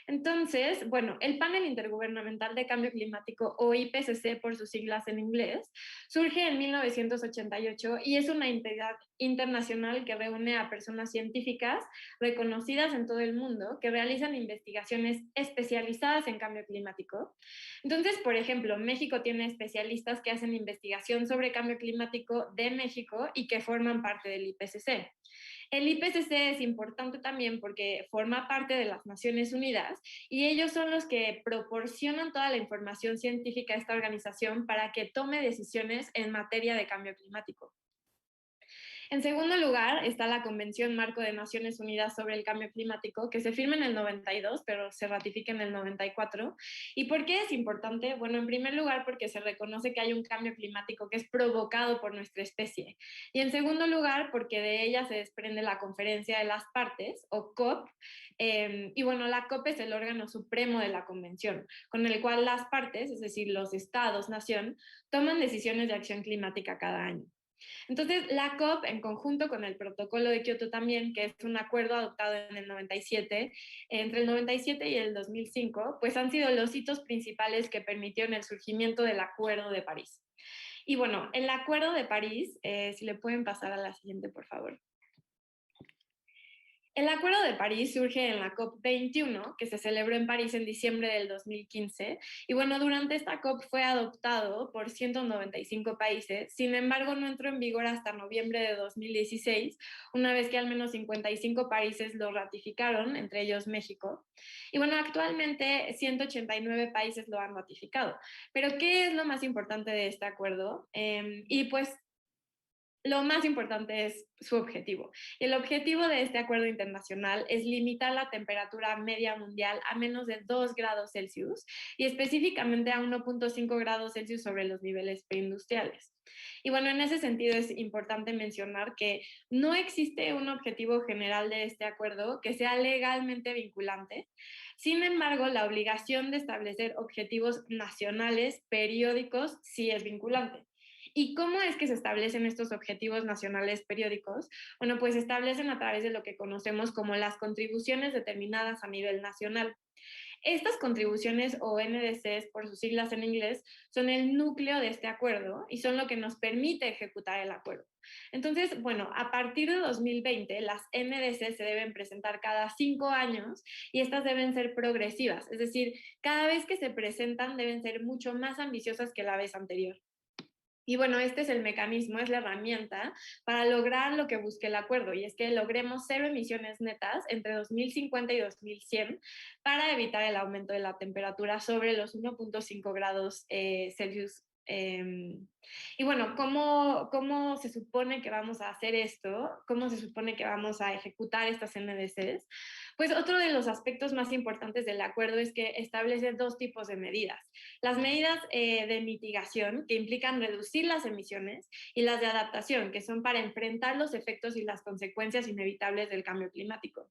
[SPEAKER 6] Entonces, bueno, el Panel Intergubernamental de Cambio Climático, o IPCC por sus siglas en inglés, surge en 1988 y es una entidad internacional que reúne a personas científicas reconocidas en todo el mundo que realizan investigaciones especializadas en cambio climático. Entonces, por ejemplo, México tiene especialistas que hacen investigación sobre cambio climático de México y que forman parte del IPCC. El IPCC es importante también porque forma parte de las Naciones Unidas y ellos son los que proporcionan toda la información científica a esta organización para que tome decisiones en materia de cambio climático. En segundo lugar está la Convención Marco de Naciones Unidas sobre el Cambio Climático, que se firma en el 92, pero se ratifica en el 94. ¿Y por qué es importante? Bueno, en primer lugar, porque se reconoce que hay un cambio climático que es provocado por nuestra especie. Y en segundo lugar, porque de ella se desprende la Conferencia de las Partes, o COP. Y bueno, la COP es el órgano supremo de la Convención, con el cual las partes, es decir, los estados, nación, toman decisiones de acción climática cada año. Entonces, la COP, en conjunto con el Protocolo de Kioto también, que es un acuerdo adoptado en el 97, entre el 97 y el 2005, pues han sido los hitos principales que permitieron el surgimiento del Acuerdo de París. Y bueno, el Acuerdo de París, si le pueden pasar a la siguiente, por favor. El Acuerdo de París surge en la COP21, que se celebró en París en diciembre del 2015, y bueno, durante esta COP fue adoptado por 195 países, sin embargo no entró en vigor hasta noviembre de 2016, una vez que al menos 55 países lo ratificaron, entre ellos México, y bueno, actualmente 189 países lo han ratificado. Pero ¿qué es lo más importante de este acuerdo? Y pues lo más importante es su objetivo. Y el objetivo de este acuerdo internacional es limitar la temperatura media mundial a menos de 2 grados Celsius y específicamente a 1.5 grados Celsius sobre los niveles preindustriales. Y bueno, en ese sentido es importante mencionar que no existe un objetivo general de este acuerdo que sea legalmente vinculante. Sin embargo, la obligación de establecer objetivos nacionales periódicos sí es vinculante. ¿Y cómo es que se establecen estos objetivos nacionales periódicos? Bueno, pues se establecen a través de lo que conocemos como las contribuciones determinadas a nivel nacional. Estas contribuciones o NDCs, por sus siglas en inglés, son el núcleo de este acuerdo y son lo que nos permite ejecutar el acuerdo. Entonces, bueno, a partir de 2020, las NDCs se deben presentar cada 5 años y estas deben ser progresivas, es decir, cada vez que se presentan deben ser mucho más ambiciosas que la vez anterior. Y bueno, este es el mecanismo, es la herramienta para lograr lo que busque el acuerdo, y es que logremos 0 emisiones netas entre 2050 y 2100 para evitar el aumento de la temperatura sobre los 1.5 grados Celsius. Y bueno, ¿cómo se supone que vamos a hacer esto? ¿Cómo se supone que vamos a ejecutar estas NDCs? Pues otro de los aspectos más importantes del acuerdo es que establece 2 tipos de medidas. Las medidas de mitigación, que implican reducir las emisiones, y las de adaptación, que son para enfrentar los efectos y las consecuencias inevitables del cambio climático.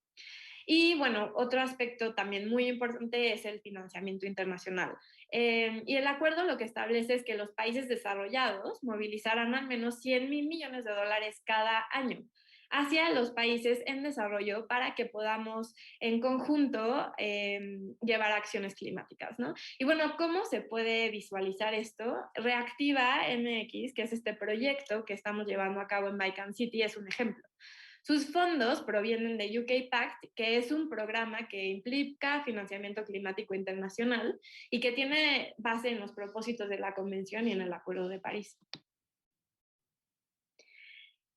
[SPEAKER 6] Y bueno, otro aspecto también muy importante es el financiamiento internacional. Y el acuerdo lo que establece es que los países desarrollados movilizarán al menos 100,000 millones de dólares cada año hacia los países en desarrollo para que podamos en conjunto llevar acciones climáticas, ¿no? Y bueno, ¿cómo se puede visualizar esto? Reactiva MX, que es este proyecto que estamos llevando a cabo en Baikan City, es un ejemplo. Sus fondos provienen de UK Pact, que es un programa que implica financiamiento climático internacional y que tiene base en los propósitos de la Convención y en el Acuerdo de París.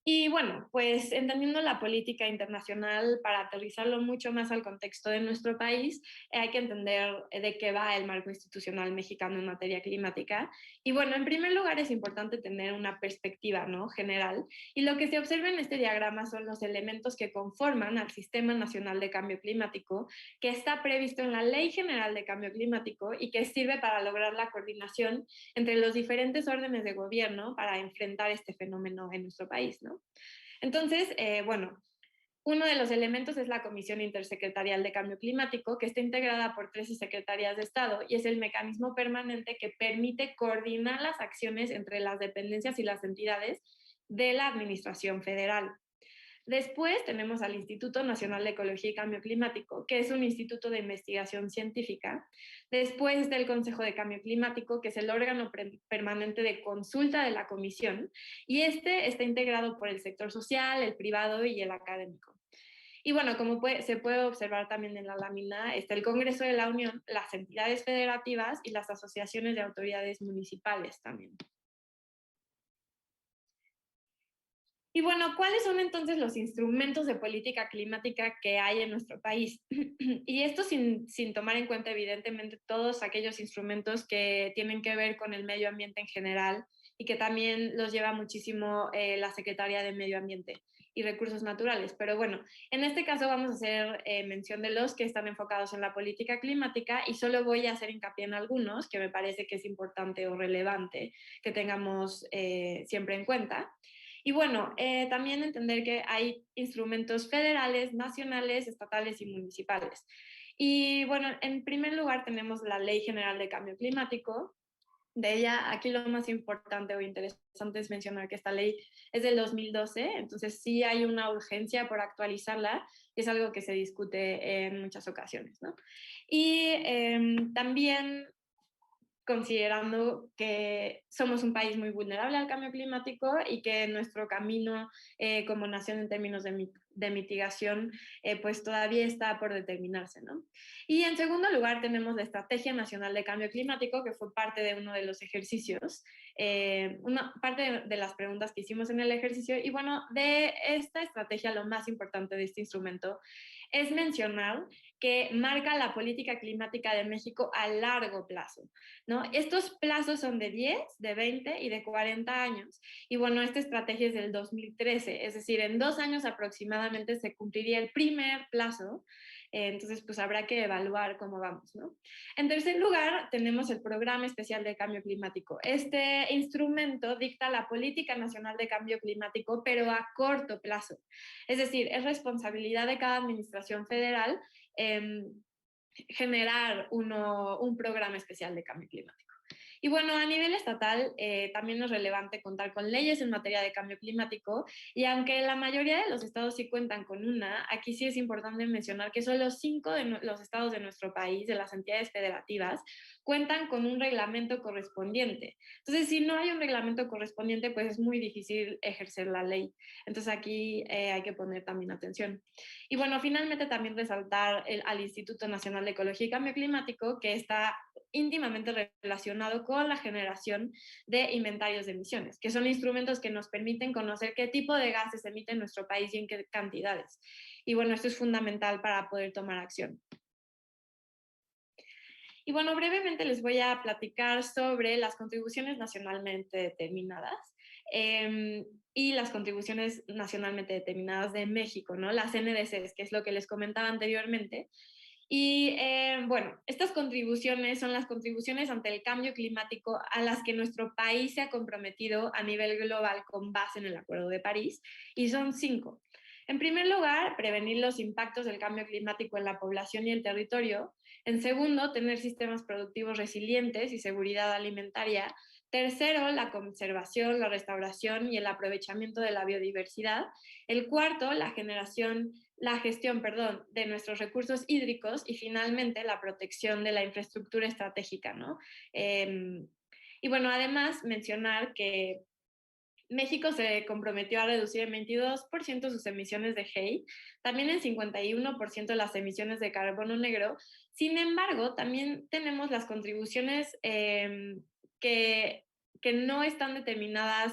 [SPEAKER 6] Y bueno, pues entendiendo la política internacional, para aterrizarlo mucho más al contexto de nuestro país, hay que entender de qué va el marco institucional mexicano en materia climática. Y bueno, en primer lugar es importante tener una perspectiva, ¿no?, general. Y lo que se observa en este diagrama son los elementos que conforman al Sistema Nacional de Cambio Climático, que está previsto en la Ley General de Cambio Climático y que sirve para lograr la coordinación entre los diferentes órdenes de gobierno para enfrentar este fenómeno en nuestro país, ¿no? Entonces, bueno, uno de los elementos es la Comisión Intersecretarial de Cambio Climático, que está integrada por 13 secretarías de Estado y es el mecanismo permanente que permite coordinar las acciones entre las dependencias y las entidades de la Administración Federal. Después tenemos al Instituto Nacional de Ecología y Cambio Climático, que es un instituto de investigación científica. Después está el Consejo de Cambio Climático, que es el órgano permanente de consulta de la Comisión, y este está integrado por el sector social, el privado y el académico. Y bueno, como se puede observar también en la lámina, está el Congreso de la Unión, las entidades federativas y las asociaciones de autoridades municipales también. Y bueno, ¿cuáles son entonces los instrumentos de política climática que hay en nuestro país? Y esto sin tomar en cuenta, evidentemente, todos aquellos instrumentos que tienen que ver con el medio ambiente en general y que también los lleva muchísimo la Secretaría de Medio Ambiente y Recursos Naturales. Pero bueno, en este caso vamos a hacer mención de los que están enfocados en la política climática y solo voy a hacer hincapié en algunos que me parece que es importante o relevante que tengamos siempre en cuenta. Y bueno, también entender que hay instrumentos federales, nacionales, estatales y municipales. Y bueno, en primer lugar tenemos la Ley General de Cambio Climático. De ella, aquí lo más importante o interesante es mencionar que esta ley es del 2012, entonces sí hay una urgencia por actualizarla, y es algo que se discute en muchas ocasiones, ¿no? Y también considerando que somos un país muy vulnerable al cambio climático y que nuestro camino como nación en términos de mitigación pues todavía está por determinarse, ¿no? Y en segundo lugar tenemos la Estrategia Nacional de Cambio Climático, que fue parte de uno de los ejercicios, una parte de las preguntas que hicimos en el ejercicio. Y bueno, de esta estrategia lo más importante de este instrumento es mencionar que marca la política climática de México a largo plazo, ¿no? Estos plazos son de 10, de 20 y de 40 años. Y bueno, esta estrategia es del 2013, es decir, en 2 años aproximadamente se cumpliría el primer plazo. Entonces, pues habrá que evaluar cómo vamos, ¿no? En tercer lugar, tenemos el Programa Especial de Cambio Climático. Este instrumento dicta la política nacional de cambio climático, pero a corto plazo. Es decir, es responsabilidad de cada administración federal generar un programa especial de cambio climático. Y bueno, a nivel estatal también es relevante contar con leyes en materia de cambio climático, y aunque la mayoría de los estados sí cuentan con una, aquí sí es importante mencionar que solo 5 de los estados de nuestro país, de las entidades federativas, cuentan con un reglamento correspondiente. Entonces, si no hay un reglamento correspondiente, pues es muy difícil ejercer la ley. Entonces, aquí hay que poner también atención. Y bueno, finalmente también resaltar al Instituto Nacional de Ecología y Cambio Climático, que está íntimamente relacionado con la generación de inventarios de emisiones, que son instrumentos que nos permiten conocer qué tipo de gases se emite en nuestro país y en qué cantidades. Y bueno, esto es fundamental para poder tomar acción. Y bueno, brevemente les voy a platicar sobre las contribuciones nacionalmente determinadas y las contribuciones nacionalmente determinadas de México, ¿no? Las NDCs, que es lo que les comentaba anteriormente. Y bueno, estas contribuciones son las contribuciones ante el cambio climático a las que nuestro país se ha comprometido a nivel global con base en el Acuerdo de París, y son 5. En primer lugar, prevenir los impactos del cambio climático en la población y el territorio. En segundo, tener sistemas productivos resilientes y seguridad alimentaria. Tercero, la conservación, la restauración y el aprovechamiento de la biodiversidad. El cuarto, la gestión, de nuestros recursos hídricos, y finalmente la protección de la infraestructura estratégica, ¿no? Y bueno, además mencionar que México se comprometió a reducir en 22% sus emisiones de GEI, también en 51% las emisiones de carbono negro. Sin embargo, también tenemos las contribuciones que no están determinadas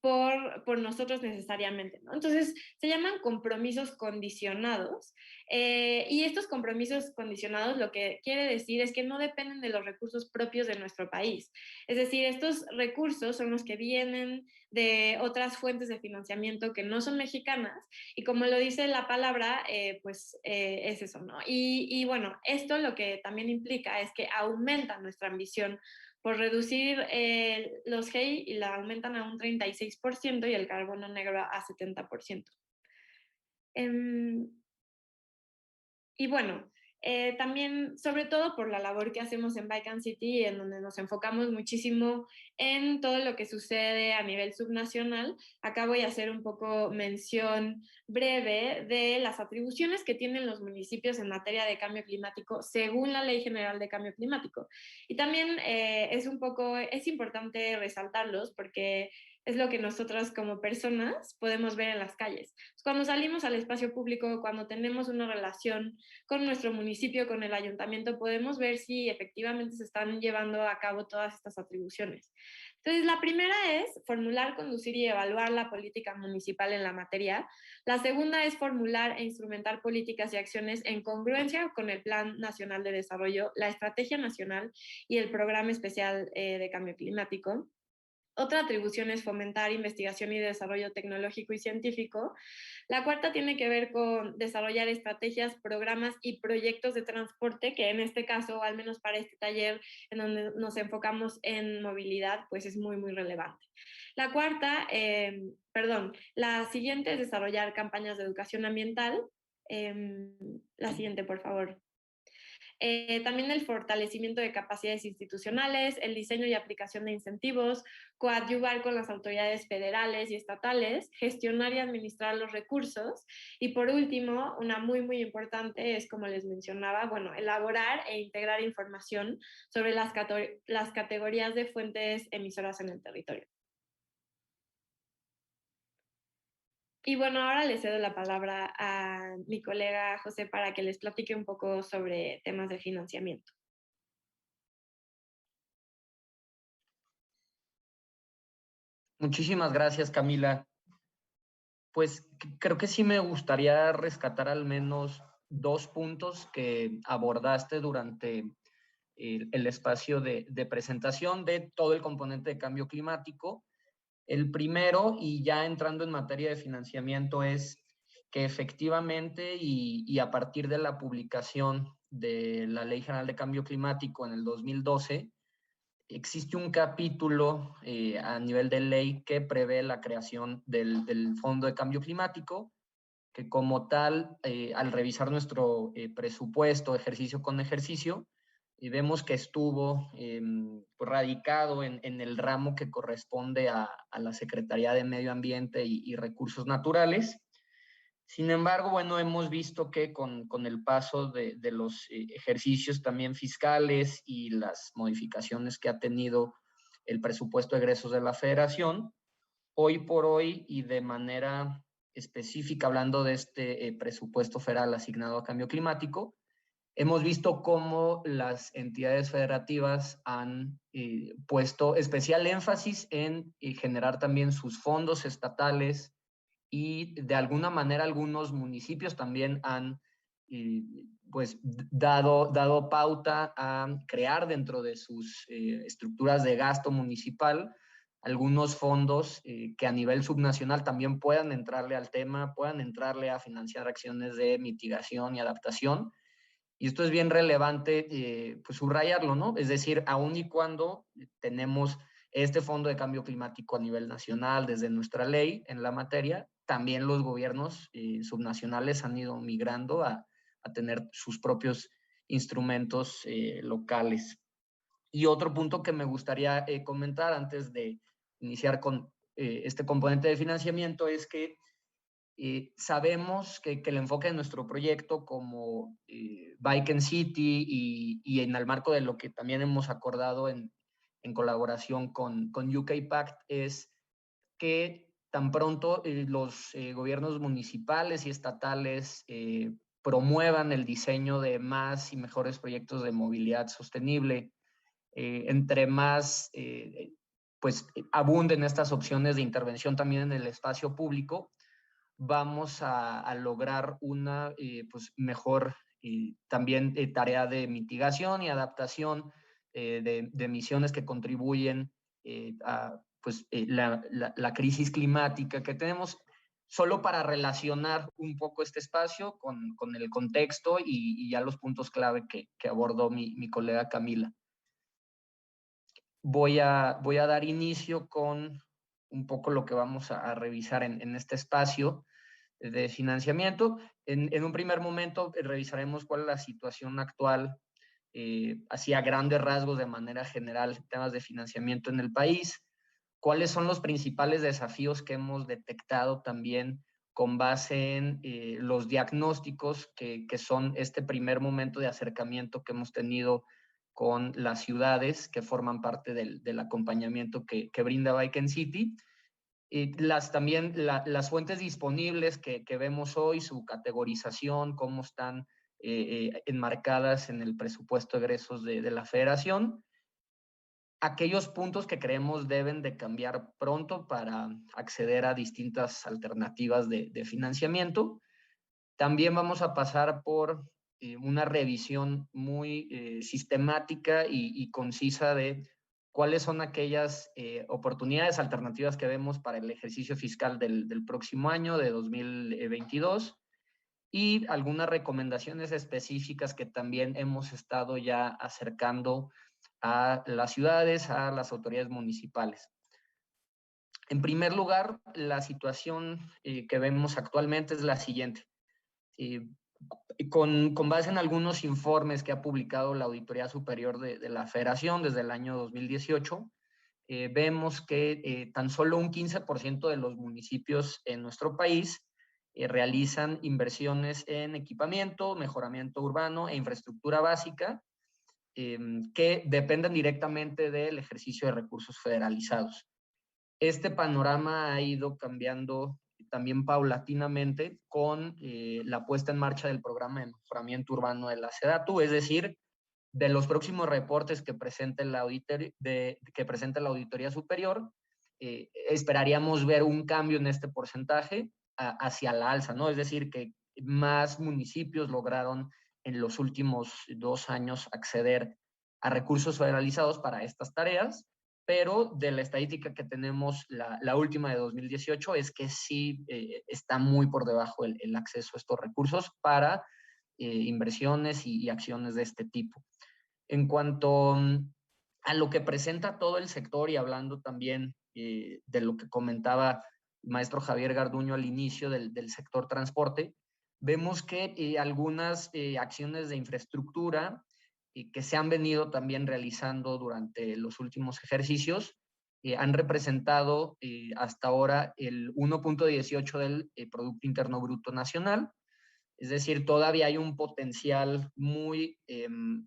[SPEAKER 6] por nosotros necesariamente, ¿no? Entonces, se llaman compromisos condicionados, y estos compromisos condicionados lo que quiere decir es que no dependen de los recursos propios de nuestro país. Es decir, estos recursos son los que vienen de otras fuentes de financiamiento que no son mexicanas, y como lo dice la palabra, es eso, ¿no? Y bueno, esto lo que también implica es que aumenta nuestra ambición por reducir los GEI, y la aumentan a un 36% y el carbono negro a 70%. Y bueno, También, sobre todo por la labor que hacemos en Bike and City, en donde nos enfocamos muchísimo en todo lo que sucede a nivel subnacional. Acá voy a hacer un poco mención breve de las atribuciones que tienen los municipios en materia de cambio climático según la Ley General de Cambio Climático. Y también es importante resaltarlos porque es lo que nosotras como personas podemos ver en las calles. Cuando salimos al espacio público, cuando tenemos una relación con nuestro municipio, con el ayuntamiento, podemos ver si efectivamente se están llevando a cabo todas estas atribuciones. Entonces, la primera es formular, conducir y evaluar la política municipal en la materia. La segunda es formular e instrumentar políticas y acciones en congruencia con el Plan Nacional de Desarrollo, la Estrategia Nacional y el Programa Especial de Cambio Climático. Otra atribución es fomentar investigación y desarrollo tecnológico y científico. La cuarta tiene que ver con desarrollar estrategias, programas y proyectos de transporte, que en este caso, al menos para este taller en donde nos enfocamos en movilidad, pues es muy, muy relevante. La siguiente es desarrollar campañas de educación ambiental. La siguiente, por favor. También el fortalecimiento de capacidades institucionales, el diseño y aplicación de incentivos, coadyuvar con las autoridades federales y estatales, gestionar y administrar los recursos. Y por último, una muy, muy importante es, como les mencionaba, bueno, elaborar e integrar información sobre las categorías de fuentes emisoras en el territorio. Y bueno, ahora le cedo la palabra a mi colega José para que les platique un poco sobre temas de financiamiento.
[SPEAKER 5] Muchísimas gracias, Camila. Pues creo que sí me gustaría rescatar al menos 2 puntos que abordaste durante el espacio de presentación de todo el componente de cambio climático. El primero, y ya entrando en materia de financiamiento, es que efectivamente y a partir de la publicación de la Ley General de Cambio Climático en el 2012, existe un capítulo a nivel de ley que prevé la creación del Fondo de Cambio Climático, que como tal, al revisar nuestro presupuesto ejercicio con ejercicio, vemos que estuvo radicado en el ramo que corresponde a la Secretaría de Medio Ambiente y Recursos Naturales. Sin embargo, bueno, hemos visto que con el paso de los ejercicios también fiscales y las modificaciones que ha tenido el presupuesto de egresos de la Federación, hoy por hoy y de manera específica, hablando de este presupuesto federal asignado a cambio climático, hemos visto cómo las entidades federativas han puesto especial énfasis en generar también sus fondos estatales, y de alguna manera algunos municipios también han pues dado pauta a crear dentro de sus estructuras de gasto municipal algunos fondos que a nivel subnacional también puedan entrarle al tema, puedan entrarle a financiar acciones de mitigación y adaptación. Y esto es bien relevante pues subrayarlo, ¿no? Es decir, aun y cuando tenemos este Fondo de Cambio Climático a nivel nacional desde nuestra ley en la materia, también los gobiernos subnacionales han ido migrando a tener sus propios instrumentos locales. Y otro punto que me gustaría comentar antes de iniciar con este componente de financiamiento es que sabemos que el enfoque de nuestro proyecto como Bike and City y en el marco de lo que también hemos acordado en colaboración con UK Pact es que tan pronto los gobiernos municipales y estatales promuevan el diseño de más y mejores proyectos de movilidad sostenible, entre más pues abunden estas opciones de intervención también en el espacio público, vamos a lograr una pues mejor también tarea de mitigación y adaptación de emisiones que contribuyen a pues, la crisis climática que tenemos. Solo para relacionar un poco este espacio con el contexto y ya los puntos clave que abordó mi colega Camila. Voy a dar inicio con un poco lo que vamos a revisar en este espacio. de financiamiento. En un primer momento revisaremos cuál es la situación actual, así a grandes rasgos, de manera general, temas de financiamiento en el país, cuáles son los principales desafíos que hemos detectado también con base en los diagnósticos que son este primer momento de acercamiento que hemos tenido con las ciudades que forman parte del acompañamiento que brinda Bike and City. Y también las fuentes disponibles que vemos hoy, su categorización, cómo están enmarcadas en el presupuesto de egresos de la federación, aquellos puntos que creemos deben de cambiar pronto para acceder a distintas alternativas de financiamiento. También vamos a pasar por una revisión muy sistemática y concisa de cuáles son aquellas oportunidades alternativas que vemos para el ejercicio fiscal del próximo año, de 2022, y algunas recomendaciones específicas que también hemos estado ya acercando a las ciudades, a las autoridades municipales. En primer lugar, la situación que vemos actualmente es la siguiente. Con base en algunos informes que ha publicado la Auditoría Superior de la Federación desde el año 2018, vemos que tan solo un 15% de los municipios en nuestro país realizan inversiones en equipamiento, mejoramiento urbano e infraestructura básica que dependen directamente del ejercicio de recursos federalizados. Este panorama ha ido cambiando también paulatinamente con la puesta en marcha del programa de mejoramiento urbano de la SEDATU, es decir, de los próximos reportes que presente la Auditoría Superior, esperaríamos ver un cambio en este porcentaje hacia la alza, ¿no? Es decir, que más municipios lograron en los últimos 2 años acceder a recursos federalizados para estas tareas, pero de la estadística que tenemos, la última de 2018, es que sí está muy por debajo el acceso a estos recursos para inversiones y acciones de este tipo. En cuanto a lo que presenta todo el sector y hablando también de lo que comentaba el maestro Javier Garduño al inicio del sector transporte, vemos que algunas acciones de infraestructura que se han venido también realizando durante los últimos ejercicios han representado hasta ahora el 1.18 del Producto Interno Bruto Nacional. Es decir, todavía hay un potencial muy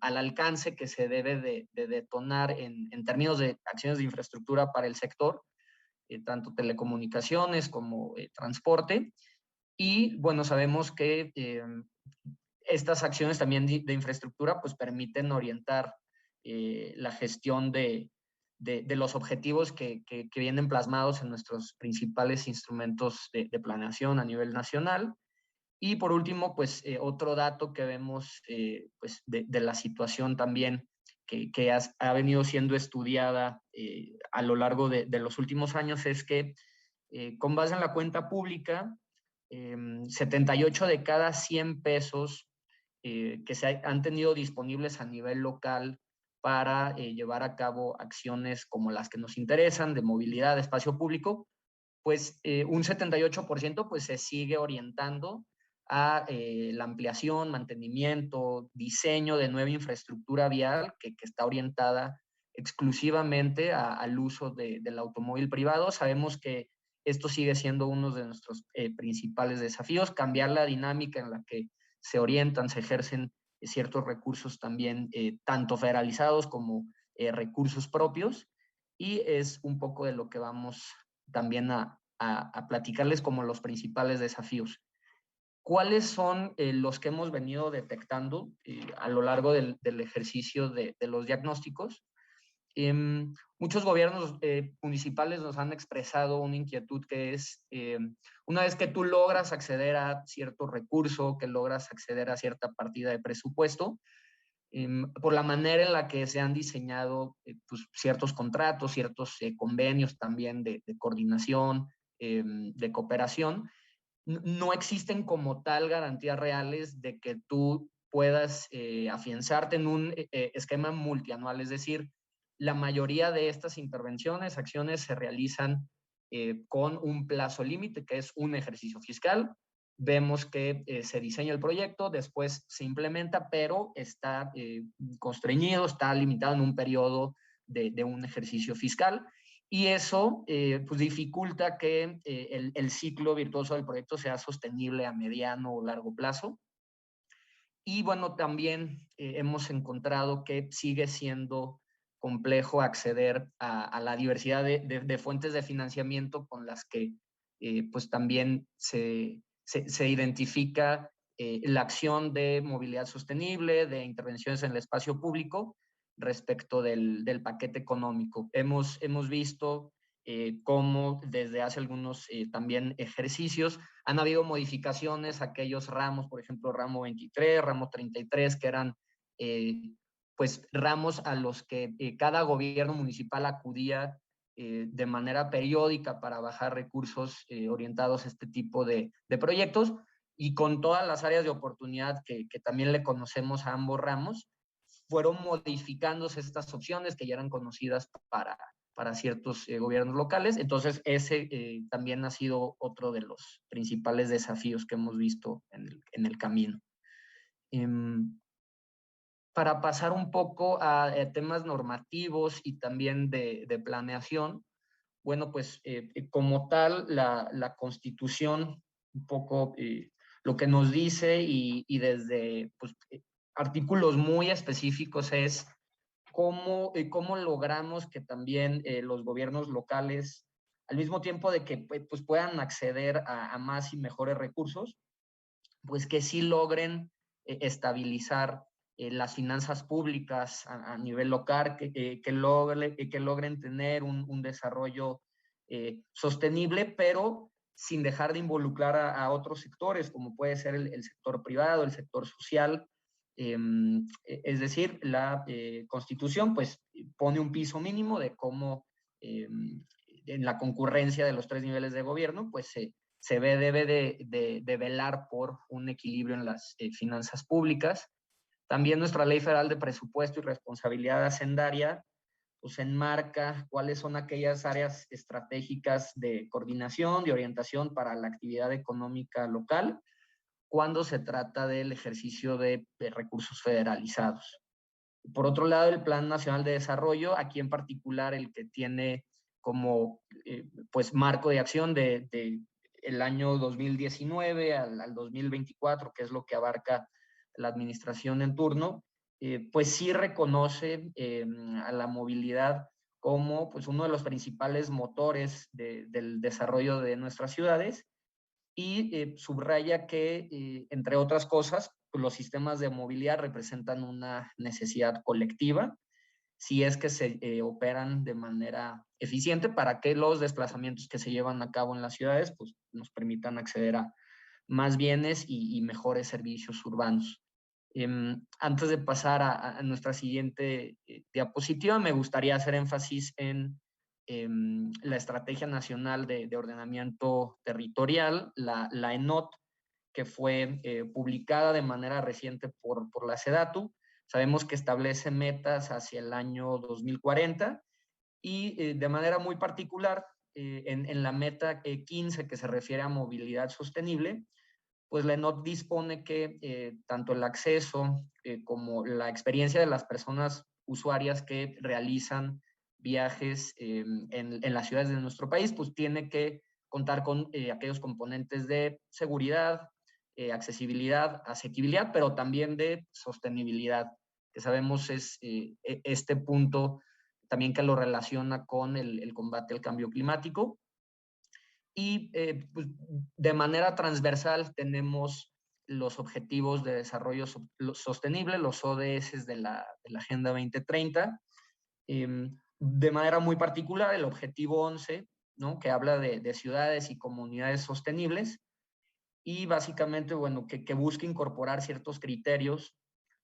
[SPEAKER 5] al alcance que se debe de detonar en términos de acciones de infraestructura para el sector, tanto telecomunicaciones como transporte. Y bueno, sabemos que estas acciones también de infraestructura pues permiten orientar la gestión de los objetivos que vienen plasmados en nuestros principales instrumentos de planeación a nivel nacional. Y por último, pues otro dato que vemos pues, de la situación también que ha venido siendo estudiada a lo largo de los últimos años es que con base en la cuenta pública, 78 de cada 100 pesos que se han tenido disponibles a nivel local para llevar a cabo acciones como las que nos interesan, de movilidad, de espacio público, pues un 78% pues se sigue orientando a la ampliación, mantenimiento, diseño de nueva infraestructura vial que está orientada exclusivamente al uso del automóvil privado. Sabemos que esto sigue siendo uno de nuestros principales desafíos, cambiar la dinámica en la que se orientan, se ejercen ciertos recursos también, tanto federalizados como recursos propios, y es un poco de lo que vamos también a platicarles como los principales desafíos. ¿Cuáles son los que hemos venido detectando a lo largo del ejercicio de los diagnósticos? Muchos gobiernos municipales nos han expresado una inquietud que es, una vez que tú logras acceder a cierto recurso, que logras acceder a cierta partida de presupuesto, por la manera en la que se han diseñado pues, ciertos contratos, ciertos convenios también de coordinación, de cooperación, no existen como tal garantías reales de que tú puedas afianzarte en un esquema multianual. Es decir, la mayoría de estas intervenciones, acciones, se realizan con un plazo límite, que es un ejercicio fiscal. vemos que se diseña el proyecto, después se implementa, pero está constreñido, está limitado en un periodo de un ejercicio fiscal, y eso pues dificulta que el ciclo virtuoso del proyecto sea sostenible a mediano o largo plazo. Y bueno, también hemos encontrado que sigue siendo complejo acceder a la diversidad de fuentes de financiamiento con las que pues también se identifica la acción de movilidad sostenible, de intervenciones en el espacio público respecto del paquete económico. Hemos visto cómo desde hace algunos también ejercicios han habido modificaciones a aquellos ramos, por ejemplo, ramo 23, ramo 33, que eran pues ramos a los que cada gobierno municipal acudía de manera periódica para bajar recursos orientados a este tipo de proyectos, y con todas las áreas de oportunidad que también le conocemos a ambos ramos, fueron modificándose estas opciones que ya eran conocidas para ciertos gobiernos locales. Entonces, ese también ha sido otro de los principales desafíos que hemos visto en el camino. Para pasar un poco a temas normativos y también de planeación, bueno, pues como tal, la Constitución, un poco lo que nos dice y desde pues, artículos muy específicos es cómo logramos que también los gobiernos locales, al mismo tiempo de que pues, puedan acceder a más y mejores recursos, pues que sí logren estabilizar las finanzas públicas a nivel local, que logren tener un desarrollo sostenible, pero sin dejar de involucrar a otros sectores, como puede ser el sector privado, el sector social. Es decir, la Constitución pues pone un piso mínimo de cómo en la concurrencia de los 3 niveles de gobierno pues se debe de velar por un equilibrio en las finanzas públicas. También nuestra Ley Federal de Presupuesto y Responsabilidad Hacendaria pues enmarca cuáles son aquellas áreas estratégicas de coordinación, de orientación para la actividad económica local cuando se trata del ejercicio de recursos federalizados. Por otro lado, el Plan Nacional de Desarrollo, aquí en particular el que tiene como pues marco de acción de el año 2019 al 2024, que es lo que abarca la administración en turno, pues sí reconoce a la movilidad como pues, uno de los principales motores del desarrollo de nuestras ciudades, y subraya que, entre otras cosas, pues los sistemas de movilidad representan una necesidad colectiva si es que se operan de manera eficiente para que los desplazamientos que se llevan a cabo en las ciudades pues, nos permitan acceder a más bienes y mejores servicios urbanos. Antes de pasar a nuestra siguiente diapositiva, me gustaría hacer énfasis en la Estrategia Nacional de Ordenamiento Territorial, la ENOT, que fue publicada de manera reciente por la SEDATU. Sabemos que establece metas hacia el año 2040 y de manera muy particular en la meta 15 que se refiere a movilidad sostenible, pues la ENOT dispone que tanto el acceso como la experiencia de las personas usuarias que realizan viajes en las ciudades de nuestro país, pues tiene que contar con aquellos componentes de seguridad, accesibilidad, asequibilidad, pero también de sostenibilidad, que sabemos es este punto también que lo relaciona con el combate al cambio climático. Y pues, de manera transversal tenemos los Objetivos de Desarrollo Sostenible, los ODS de la Agenda 2030. De manera muy particular, el Objetivo 11, ¿no? Que habla de ciudades y comunidades sostenibles, y básicamente, bueno, que busca incorporar ciertos criterios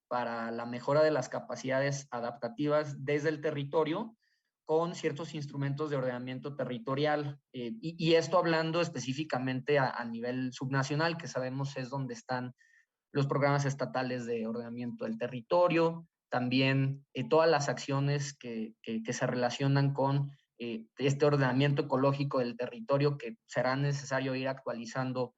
[SPEAKER 5] para la mejora de las capacidades adaptativas desde el territorio con ciertos instrumentos de ordenamiento territorial. Y esto hablando específicamente a nivel subnacional, que sabemos es donde están los programas estatales de ordenamiento del territorio, también todas las acciones que se relacionan con este ordenamiento ecológico del territorio que será necesario ir actualizando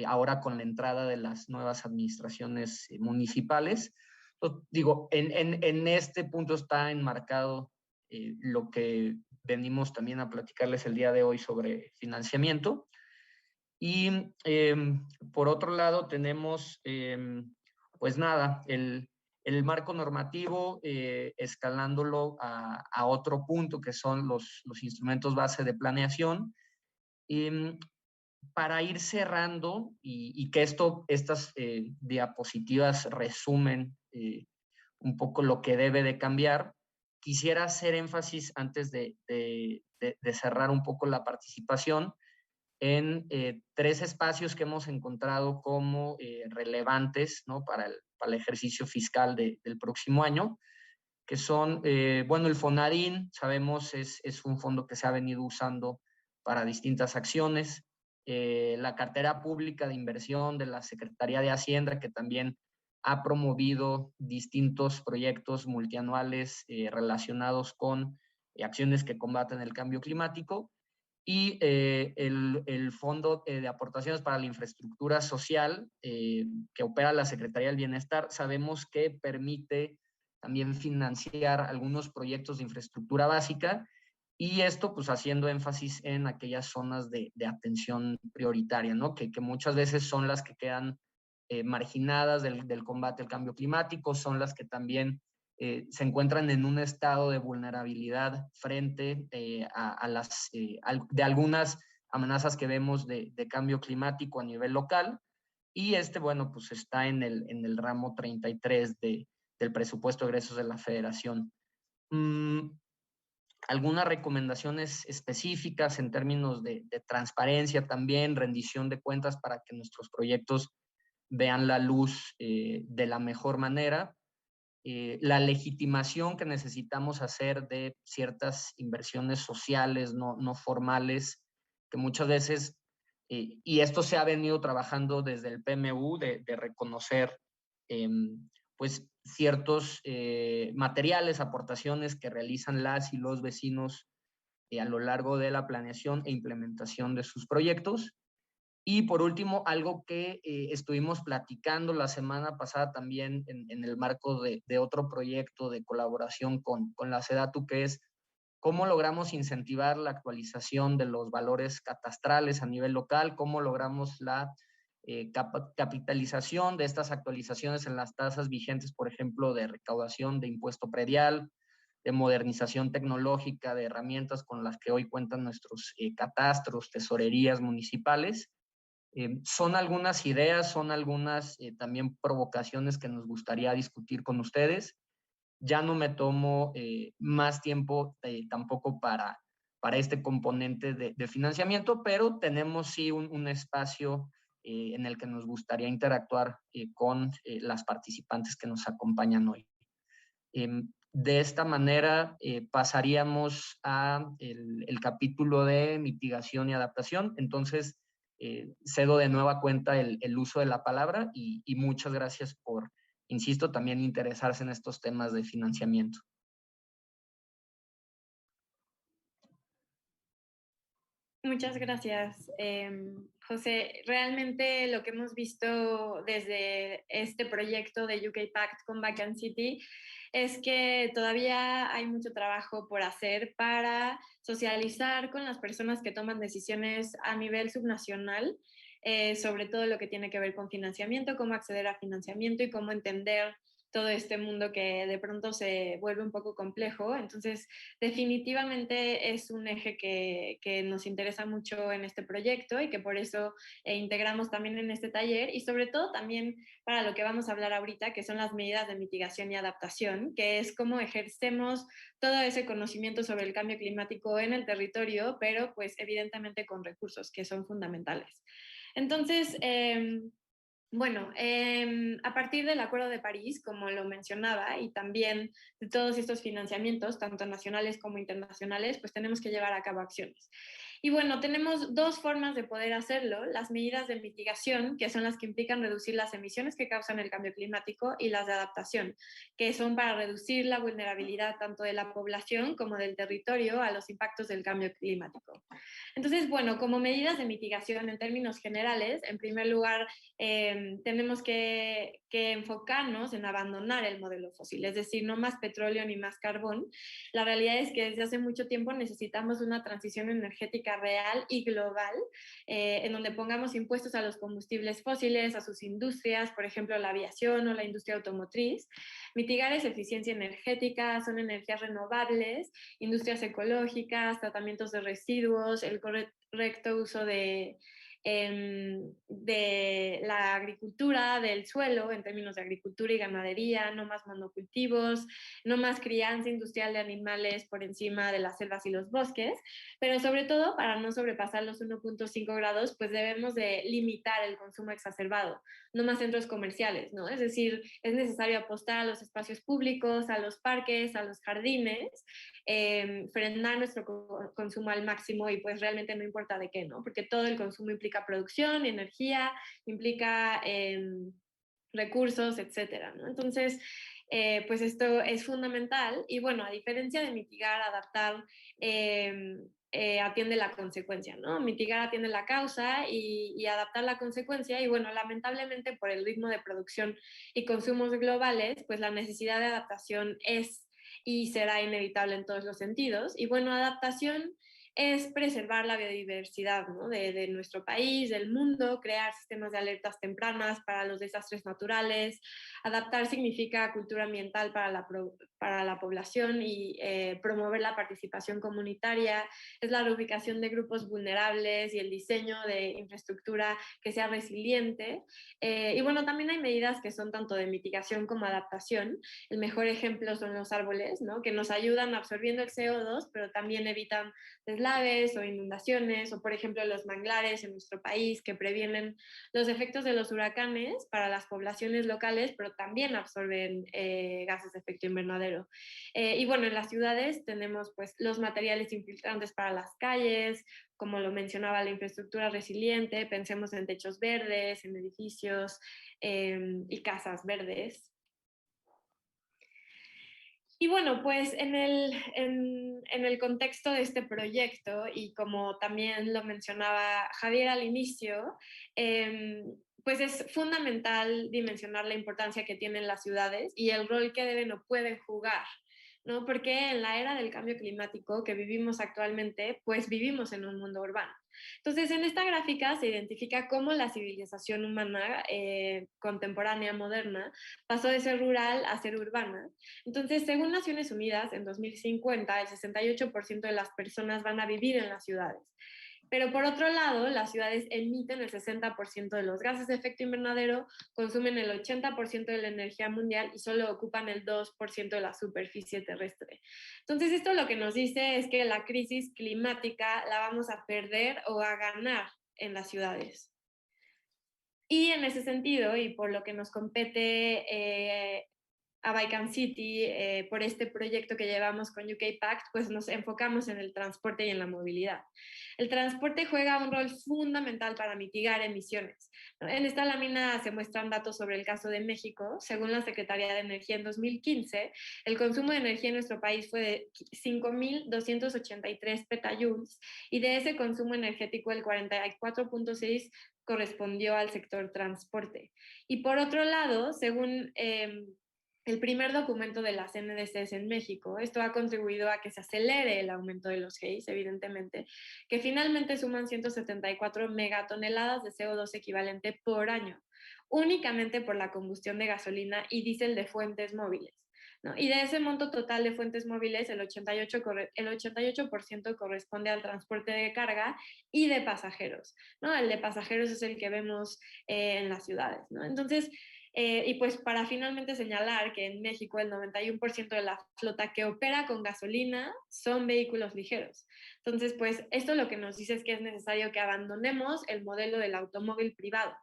[SPEAKER 5] ahora con la entrada de las nuevas administraciones municipales. Entonces, digo, en este punto está enmarcado lo que venimos también a platicarles el día de hoy sobre financiamiento. Y por otro lado tenemos, pues nada, el marco normativo, escalándolo a otro punto, que son los instrumentos base de planeación. Para ir cerrando y que estas diapositivas resumen un poco lo que debe de cambiar, quisiera hacer énfasis antes de cerrar un poco la participación en 3 espacios que hemos encontrado como relevantes, ¿no?, para el ejercicio fiscal del próximo año, que son, bueno, el FONADIN, sabemos, es un fondo que se ha venido usando para distintas acciones, la cartera pública de inversión de la Secretaría de Hacienda, que también ha promovido distintos proyectos multianuales relacionados con acciones que combaten el cambio climático, y el Fondo de Aportaciones para la Infraestructura Social que opera la Secretaría del Bienestar. Sabemos que permite también financiar algunos proyectos de infraestructura básica, y esto pues haciendo énfasis en aquellas zonas de atención prioritaria, ¿no?, que muchas veces son las que quedan marginadas del combate al cambio climático, son las que también se encuentran en un estado de vulnerabilidad frente de algunas amenazas que vemos de cambio climático a nivel local, y bueno, pues está en el ramo 33 del presupuesto de egresos de la Federación. Algunas recomendaciones específicas en términos de transparencia también, rendición de cuentas para que nuestros proyectos vean la luz de la mejor manera. La legitimación que necesitamos hacer de ciertas inversiones sociales no formales, que muchas veces, y esto se ha venido trabajando desde el PMU, de reconocer pues ciertos materiales, aportaciones que realizan las y los vecinos a lo largo de la planeación e implementación de sus proyectos. Y por último, algo que estuvimos platicando la semana pasada también en el marco de otro proyecto de colaboración con la SEDATU, que es cómo logramos incentivar la actualización de los valores catastrales a nivel local, cómo logramos la capitalización de estas actualizaciones en las tasas vigentes, por ejemplo, de recaudación de impuesto predial, de modernización tecnológica, de herramientas con las que hoy cuentan nuestros catastros, tesorerías municipales. Son algunas ideas, son algunas también provocaciones que nos gustaría discutir con ustedes. Ya no me tomo más tiempo tampoco para este componente de financiamiento, pero tenemos sí un espacio en el que nos gustaría interactuar con las participantes que nos acompañan hoy. De esta manera pasaríamos a el capítulo de mitigación y adaptación. Entonces, cedo de nueva cuenta el uso de la palabra y muchas gracias por, insisto, también interesarse en estos temas de financiamiento.
[SPEAKER 6] Muchas gracias, José. Realmente lo que hemos visto desde este proyecto de UK Pact con Vacant City es que todavía hay mucho trabajo por hacer para socializar con las personas que toman decisiones a nivel subnacional, sobre todo lo que tiene que ver con financiamiento, cómo acceder a financiamiento y cómo entender todo este mundo que de pronto se vuelve un poco complejo. Entonces, definitivamente es un eje que nos interesa mucho en este proyecto y que por eso integramos también en este taller, y sobre todo también para lo que vamos a hablar ahorita, que son las medidas de mitigación y adaptación, que es cómo ejercemos todo ese conocimiento sobre el cambio climático en el territorio, pero pues evidentemente con recursos que son fundamentales. Entonces, Bueno, a partir del Acuerdo de París, como lo mencionaba, y también de todos estos financiamientos, tanto nacionales como internacionales, pues tenemos que llevar a cabo acciones. Y bueno, tenemos dos formas de poder hacerlo: las medidas de mitigación, que son las que implican reducir las emisiones que causan el cambio climático, y las de adaptación, que son para reducir la vulnerabilidad tanto de la población como del territorio a los impactos del cambio climático. Entonces, bueno, como medidas de mitigación en términos generales, en primer lugar, tenemos que enfocarnos en abandonar el modelo fósil, es decir, no más petróleo ni más carbón. La realidad es que desde hace mucho tiempo necesitamos una transición energética real y global, en donde pongamos impuestos a los combustibles fósiles, a sus industrias, por ejemplo, la aviación o la industria automotriz. Mitigar esa eficiencia energética, son energías renovables, industrias ecológicas, tratamientos de residuos, el correcto uso de la agricultura, del suelo, en términos de agricultura y ganadería, no más monocultivos, no más crianza industrial de animales por encima de las selvas y los bosques, pero sobre todo, para no sobrepasar los 1.5 grados, pues debemos de limitar el consumo exacerbado, no más centros comerciales, ¿no? Es decir, es necesario apostar a los espacios públicos, a los parques, a los jardines, frenar nuestro consumo al máximo, y pues realmente no importa de qué, ¿no? Porque todo el consumo implica producción, energía, implica recursos, etcétera, ¿no? Entonces, pues esto es fundamental. Y bueno, a diferencia de mitigar, adaptar atiende la consecuencia, ¿no? Mitigar atiende la causa y adaptar la consecuencia. Y bueno, lamentablemente por el ritmo de producción y consumos globales, pues la necesidad de adaptación es y será inevitable en todos los sentidos. Y bueno, adaptación es preservar la biodiversidad, ¿no? de nuestro país, del mundo, crear sistemas de alertas tempranas para los desastres naturales. Adaptar significa cultura ambiental para la población y promover la participación comunitaria. Es la reubicación de grupos vulnerables y el diseño de infraestructura que sea resiliente. Y bueno, también hay medidas que son tanto de mitigación como adaptación. El mejor ejemplo son los árboles, ¿no? Que nos ayudan absorbiendo el CO2, pero también evitan deslaves o inundaciones, o por ejemplo los manglares en nuestro país, que previenen los efectos de los huracanes para las poblaciones locales, pero también absorben gases de efecto invernadero. Y bueno, en las ciudades tenemos pues los materiales infiltrantes para las calles, como lo mencionaba, la infraestructura resiliente, pensemos en techos verdes, en edificios y casas verdes. Y bueno, pues en el contexto de este proyecto, y como también lo mencionaba Javier al inicio, pues es fundamental dimensionar la importancia que tienen las ciudades y el rol que deben o pueden jugar, ¿no? Porque en la era del cambio climático que vivimos actualmente, pues vivimos en un mundo urbano. Entonces, en esta gráfica se identifica cómo la civilización humana contemporánea, moderna, pasó de ser rural a ser urbana. Entonces, según Naciones Unidas, en 2050 el 68% de las personas van a vivir en las ciudades. Pero por otro lado, las ciudades emiten el 60% de los gases de efecto invernadero, consumen el 80% de la energía mundial y solo ocupan el 2% de la superficie terrestre. Entonces, esto lo que nos dice es que la crisis climática la vamos a perder o a ganar en las ciudades. Y en ese sentido, y por lo que nos compete a Bike City, por este proyecto que llevamos con UK Pact, pues nos enfocamos en el transporte y en la movilidad. El transporte juega un rol fundamental para mitigar emisiones. En esta lámina se muestran datos sobre el caso de México. Según la Secretaría de Energía, en 2015, el consumo de energía en nuestro país fue de 5.283 petajoules, y de ese consumo energético el 44.6 correspondió al sector transporte. Y por otro lado, según el primer documento de las NDCs en México, esto ha contribuido a que se acelere el aumento de los GEIS, evidentemente, que finalmente suman 174 megatoneladas de CO2 equivalente por año, únicamente por la combustión de gasolina y diésel de fuentes móviles, ¿no? Y de ese monto total de fuentes móviles, el 88% corresponde al transporte de carga y de pasajeros, ¿no? El de pasajeros es el que vemos en las ciudades, ¿no? Entonces, y pues para finalmente señalar que en México el 91% de la flota que opera con gasolina son vehículos ligeros. Entonces, pues esto lo que nos dice es que es necesario que abandonemos el modelo del automóvil privado.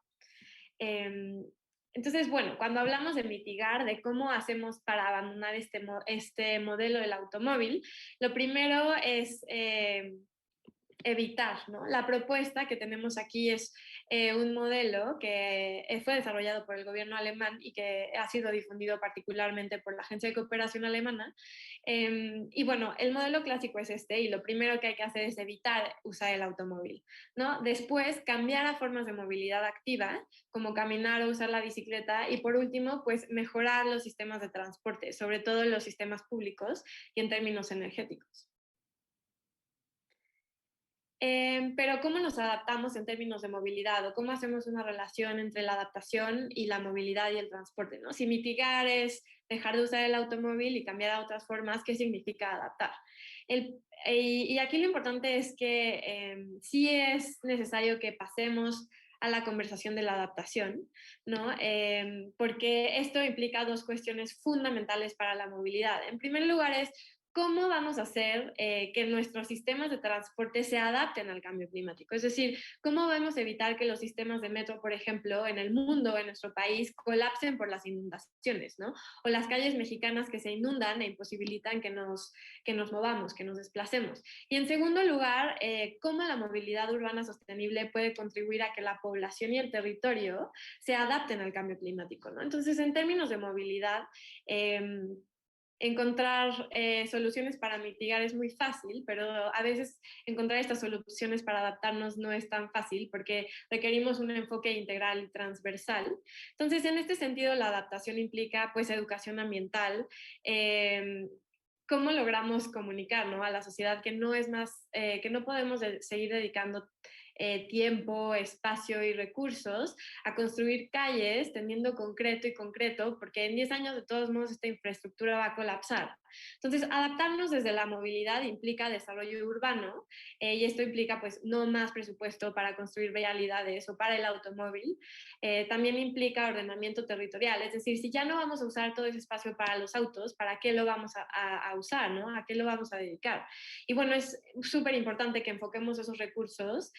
[SPEAKER 6] Entonces, bueno, cuando hablamos de mitigar, de cómo hacemos para abandonar este modelo del automóvil, lo primero es evitar, ¿no? La propuesta que tenemos aquí es un modelo que fue desarrollado por el gobierno alemán y que ha sido difundido particularmente por la Agencia de Cooperación Alemana. Y bueno, el modelo clásico es este y lo primero que hay que hacer es evitar usar el automóvil, ¿no? Después, cambiar a formas de movilidad activa, como caminar o usar la bicicleta. Y por último, pues mejorar los sistemas de transporte, sobre todo los sistemas públicos y en términos energéticos. Pero ¿cómo nos adaptamos en términos de movilidad o cómo hacemos una relación entre la adaptación y la movilidad y el transporte, ¿no? Si mitigar es dejar de usar el automóvil y cambiar a otras formas, ¿qué significa adaptar? Y aquí lo importante es que sí es necesario que pasemos a la conversación de la adaptación, ¿no? Porque esto implica dos cuestiones fundamentales para la movilidad. En primer lugar es cómo vamos a hacer que nuestros sistemas de transporte se adapten al cambio climático. Es decir, cómo vamos a evitar que los sistemas de metro, por ejemplo, en el mundo, en nuestro país, colapsen por las inundaciones, ¿no? O las calles mexicanas que se inundan e imposibilitan que nos movamos, que nos desplacemos. Y en segundo lugar, cómo la movilidad urbana sostenible puede contribuir a que la población y el territorio se adapten al cambio climático, ¿no? Entonces, en términos de movilidad, encontrar soluciones para mitigar es muy fácil, pero a veces encontrar estas soluciones para adaptarnos no es tan fácil porque requerimos un enfoque integral y transversal. Entonces, en este sentido, la adaptación implica pues educación ambiental, cómo logramos comunicar, ¿no?, a la sociedad que no es más, que no podemos seguir dedicando tiempo, espacio y recursos a construir calles teniendo concreto y concreto, porque en 10 años de todos modos esta infraestructura va a colapsar. Entonces, adaptarnos desde la movilidad implica desarrollo urbano y esto implica pues no más presupuesto para construir vialidades o para el automóvil. También implica ordenamiento territorial, es decir, si ya no vamos a usar todo ese espacio para los autos, ¿para qué lo vamos a usar, ¿no? ¿A qué lo vamos a dedicar? Y bueno, es súper importante que enfoquemos esos recursos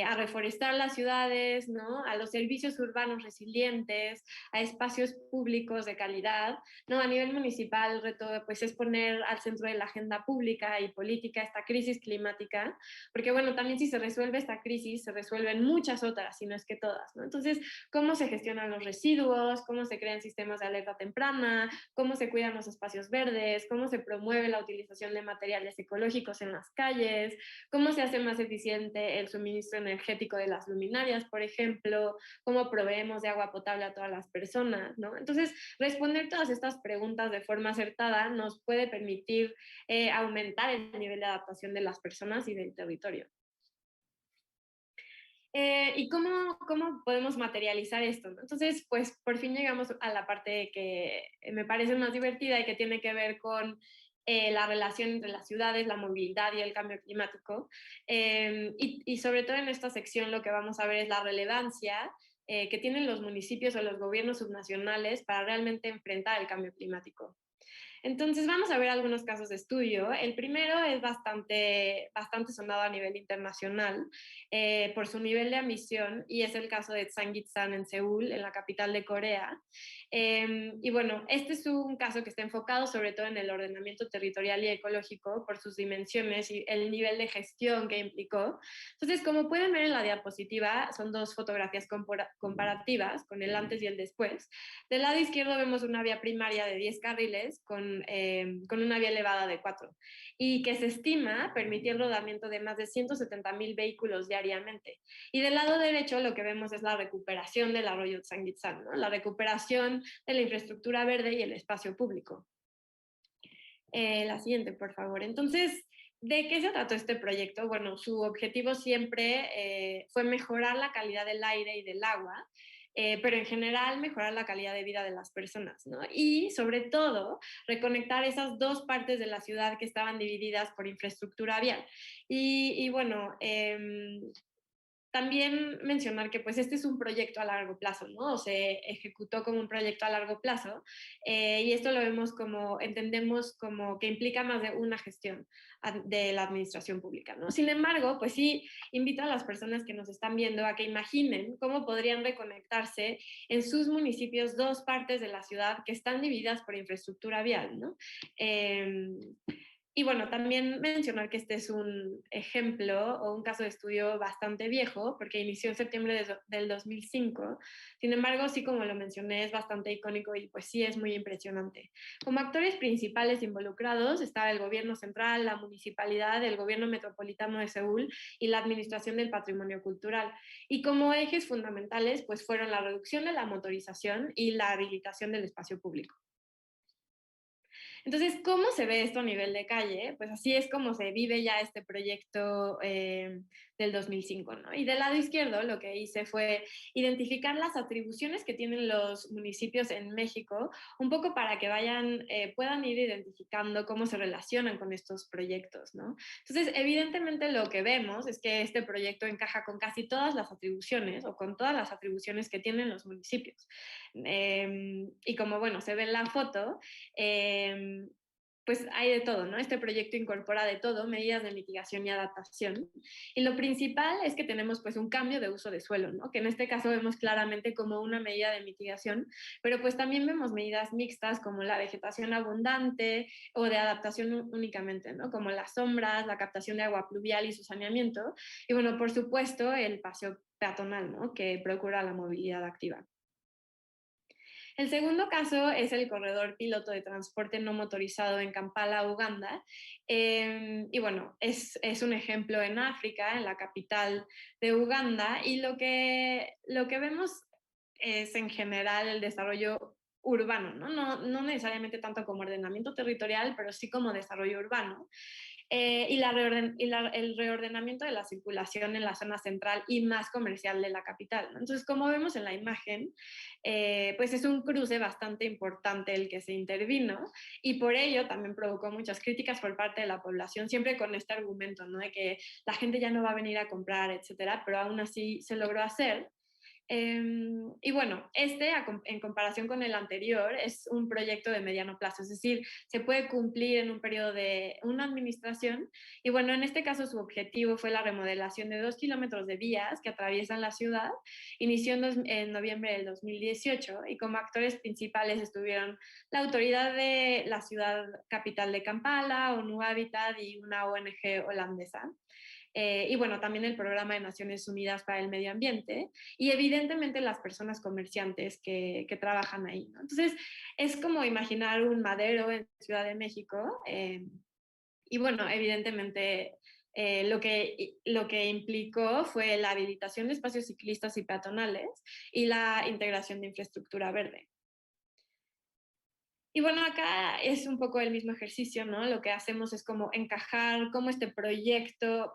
[SPEAKER 6] a reforestar las ciudades, ¿no?, a los servicios urbanos resilientes, a espacios públicos de calidad, ¿no? A nivel municipal, el reto pues, es poner al centro de la agenda pública y política esta crisis climática, porque bueno, también si se resuelve esta crisis, se resuelven muchas otras, si no es que todas, ¿no? Entonces, ¿cómo se gestionan los residuos? ¿Cómo se crean sistemas de alerta temprana? ¿Cómo se cuidan los espacios verdes? ¿Cómo se promueve la utilización de materiales ecológicos en las calles? ¿Cómo se hace más eficiente el suministro energético de las luminarias, por ejemplo? ¿Cómo proveemos de agua potable a todas las personas, ¿no? Entonces, responder todas estas preguntas de forma acertada nos puede permitir aumentar el nivel de adaptación de las personas y del territorio. ¿Y cómo podemos materializar esto, ¿no? Entonces, pues por fin llegamos a la parte que me parece más divertida y que tiene que ver con la relación entre las ciudades, la movilidad y el cambio climático. Y sobre todo en esta sección lo que vamos a ver es la relevancia que tienen los municipios o los gobiernos subnacionales para realmente enfrentar el cambio climático. Entonces vamos a ver algunos casos de estudio. El primero es bastante sonado a nivel internacional por su nivel de ambición y es el caso de Tsangitsan en Seúl, en la capital de Corea. Y bueno, este es un caso que está enfocado sobre todo en el ordenamiento territorial y ecológico por sus dimensiones y el nivel de gestión que implicó. Entonces, como pueden ver en la diapositiva, son dos fotografías comparativas con el antes y el después. Del lado izquierdo vemos una vía primaria de 10 carriles con una vía elevada de 4 y que se estima permitir el rodamiento de más de 170,000 vehículos diariamente. Y del lado derecho lo que vemos es la recuperación del arroyo Tsangitsan, ¿no?, la recuperación de la infraestructura verde y el espacio público. La siguiente, por favor. Entonces, ¿de qué se trató este proyecto? Bueno, su objetivo siempre fue mejorar la calidad del aire y del agua, pero en general mejorar la calidad de vida de las personas, ¿no? Y sobre todo, reconectar esas dos partes de la ciudad que estaban divididas por infraestructura vial. Y bueno, también mencionar que pues este es un proyecto a largo plazo, ¿no? O se ejecutó como un proyecto a largo plazo y esto lo vemos como, entendemos como que implica más de una gestión de la administración pública, ¿no? Sin embargo, pues sí invito a las personas que nos están viendo a que imaginen cómo podrían reconectarse en sus municipios dos partes de la ciudad que están divididas por infraestructura vial, ¿no? Y bueno, también mencionar que este es un ejemplo o un caso de estudio bastante viejo, porque inició en septiembre del 2005. Sin embargo, sí, como lo mencioné, es bastante icónico y pues sí es muy impresionante. Como actores principales involucrados estaba el gobierno central, la municipalidad, el gobierno metropolitano de Seúl y la administración del patrimonio cultural. Y como ejes fundamentales, pues fueron la reducción de la motorización y la habilitación del espacio público. Entonces, ¿cómo se ve esto a nivel de calle? Pues así es como se vive ya este proyecto del 2005, ¿no? Y del lado izquierdo lo que hice fue identificar las atribuciones que tienen los municipios en México, un poco para que puedan ir identificando cómo se relacionan con estos proyectos, ¿no? Entonces, evidentemente lo que vemos es que este proyecto encaja con casi todas las atribuciones o con todas las atribuciones que tienen los municipios. Y como, bueno, se ve en la foto, pues hay de todo, ¿no? Este proyecto incorpora de todo, medidas de mitigación y adaptación. Y lo principal es que tenemos pues un cambio de uso de suelo, ¿no? Que en este caso vemos claramente como una medida de mitigación, pero pues también vemos medidas mixtas como la vegetación abundante o de adaptación únicamente, ¿no? Como las sombras, la captación de agua pluvial y su saneamiento. Y bueno, por supuesto, el paseo peatonal, ¿no? Que procura la movilidad activa. El segundo caso es el corredor piloto de transporte no motorizado en Kampala, Uganda. Y bueno, es un ejemplo en África, en la capital de Uganda, y lo que vemos es en general el desarrollo urbano, ¿no? No necesariamente tanto como ordenamiento territorial, pero sí como desarrollo urbano. El reordenamiento de la circulación en la zona central y más comercial de la capital, ¿no? Entonces, como vemos en la imagen, pues es un cruce bastante importante el que se intervino y por ello también provocó muchas críticas por parte de la población, siempre con este argumento, ¿no? De que la gente ya no va a venir a comprar, etcétera, pero aún así se logró hacer. Y bueno, en comparación con el anterior, es un proyecto de mediano plazo, es decir, se puede cumplir en un periodo de una administración. Y bueno, en este caso su objetivo fue la remodelación de 2 kilómetros de vías que atraviesan la ciudad. Inició en noviembre del 2018 y como actores principales estuvieron la autoridad de la ciudad capital de Kampala, ONU Habitat y una ONG holandesa. Y bueno, también el Programa de Naciones Unidas para el Medio Ambiente y evidentemente las personas comerciantes que trabajan ahí, ¿no? Entonces, es como imaginar un Madero en Ciudad de México y bueno, evidentemente lo que implicó fue la habilitación de espacios ciclistas y peatonales y la integración de infraestructura verde. Y bueno, acá es un poco el mismo ejercicio, ¿no? Lo que hacemos es como encajar cómo este proyecto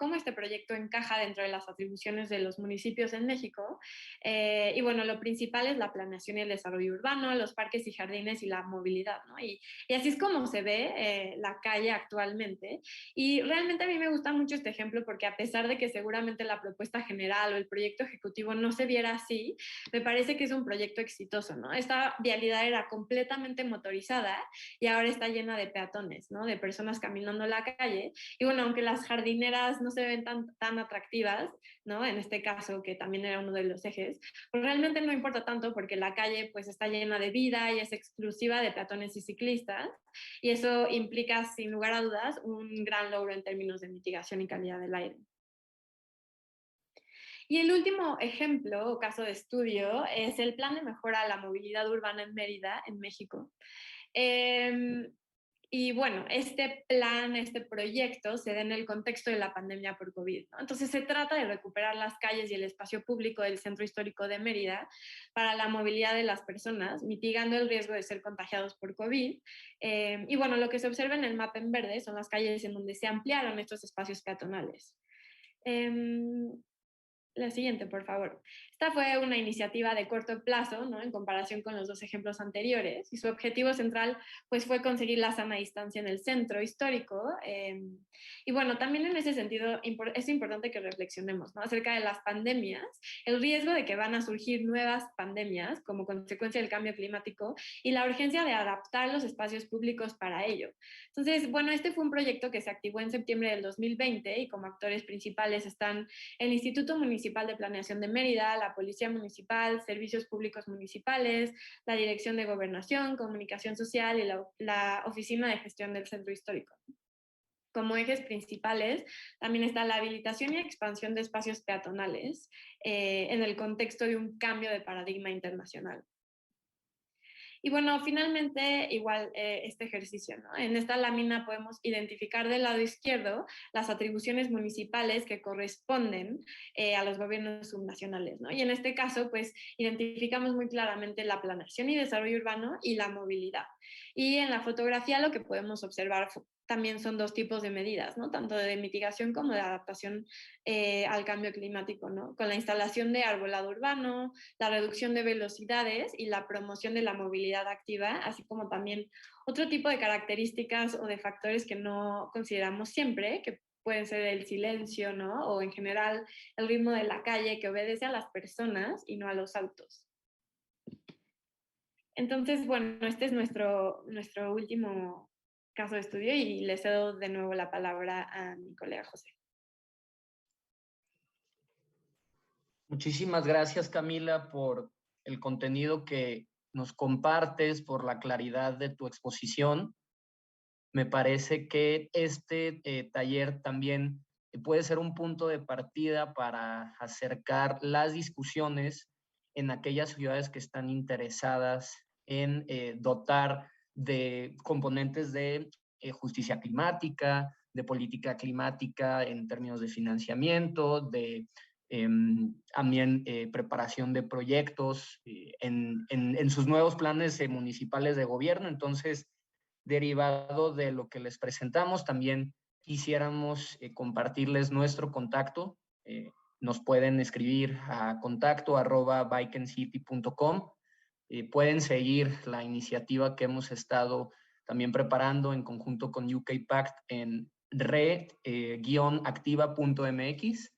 [SPEAKER 6] encaja dentro de las atribuciones de los municipios en México. Y bueno, lo principal es la planeación y el desarrollo urbano, los parques y jardines y la movilidad, ¿no? Y así es como se ve la calle actualmente. Y realmente a mí me gusta mucho este ejemplo porque a pesar de que seguramente la propuesta general o el proyecto ejecutivo no se viera así, me parece que es un proyecto exitoso, ¿no? Esta vialidad era completamente motorizada y ahora está llena de peatones, ¿no? De personas caminando la calle. Y bueno, aunque las jardineras no se ven tan atractivas, ¿no? En este caso, que también era uno de los ejes, pues realmente no importa tanto porque la calle pues está llena de vida y es exclusiva de peatones y ciclistas. Y eso implica, sin lugar a dudas, un gran logro en términos de mitigación y calidad del aire. Y el último ejemplo o caso de estudio es el Plan de Mejora a la Movilidad Urbana en Mérida, en México. Y bueno, este plan, este proyecto se da en el contexto de la pandemia por COVID, ¿no? Entonces se trata de recuperar las calles y el espacio público del centro histórico de Mérida para la movilidad de las personas, mitigando el riesgo de ser contagiados por COVID. Y bueno, lo que se observa en el mapa en verde son las calles en donde se ampliaron estos espacios peatonales. La siguiente, por favor. Esta fue una iniciativa de corto plazo, ¿no? En comparación con los dos ejemplos anteriores, y su objetivo central pues, fue conseguir la sana distancia en el centro histórico. Y bueno, también en ese sentido es importante que reflexionemos, ¿no? Acerca de las pandemias, el riesgo de que van a surgir nuevas pandemias como consecuencia del cambio climático y la urgencia de adaptar los espacios públicos para ello. Entonces, bueno, este fue un proyecto que se activó en septiembre del 2020 y como actores principales están el Instituto Municipal de Planeación de Mérida, la Policía Municipal, Servicios Públicos Municipales, la Dirección de Gobernación, Comunicación Social y la Oficina de Gestión del Centro Histórico. Como ejes principales, también está la habilitación y expansión de espacios peatonales en el contexto de un cambio de paradigma internacional. Y bueno, finalmente, igual este ejercicio, ¿no? En esta lámina podemos identificar del lado izquierdo las atribuciones municipales que corresponden a los gobiernos subnacionales, ¿no? Y en este caso, pues, identificamos muy claramente la planeación y desarrollo urbano y la movilidad. Y en la fotografía lo que podemos observar también son dos tipos de medidas, ¿no? Tanto de mitigación como de adaptación al cambio climático, ¿no? Con la instalación de arbolado urbano, la reducción de velocidades y la promoción de la movilidad activa, así como también otro tipo de características o de factores que no consideramos siempre, que pueden ser el silencio, ¿no? O en general el ritmo de la calle que obedece a las personas y no a los autos. Entonces, bueno, este es nuestro último caso de estudio y le cedo de nuevo la palabra a mi colega José.
[SPEAKER 5] Muchísimas gracias, Camila, por el contenido que nos compartes, por la claridad de tu exposición. Me parece que este taller también puede ser un punto de partida para acercar las discusiones en aquellas ciudades que están interesadas en dotar de componentes de justicia climática, de política climática en términos de financiamiento, de también preparación de proyectos en sus nuevos planes municipales de gobierno. Entonces, derivado de lo que les presentamos, también quisiéramos compartirles nuestro contacto. Nos pueden escribir a contacto@bikeandcity.com. Pueden seguir la iniciativa que hemos estado también preparando en conjunto con UK Pact en red-activa.mx.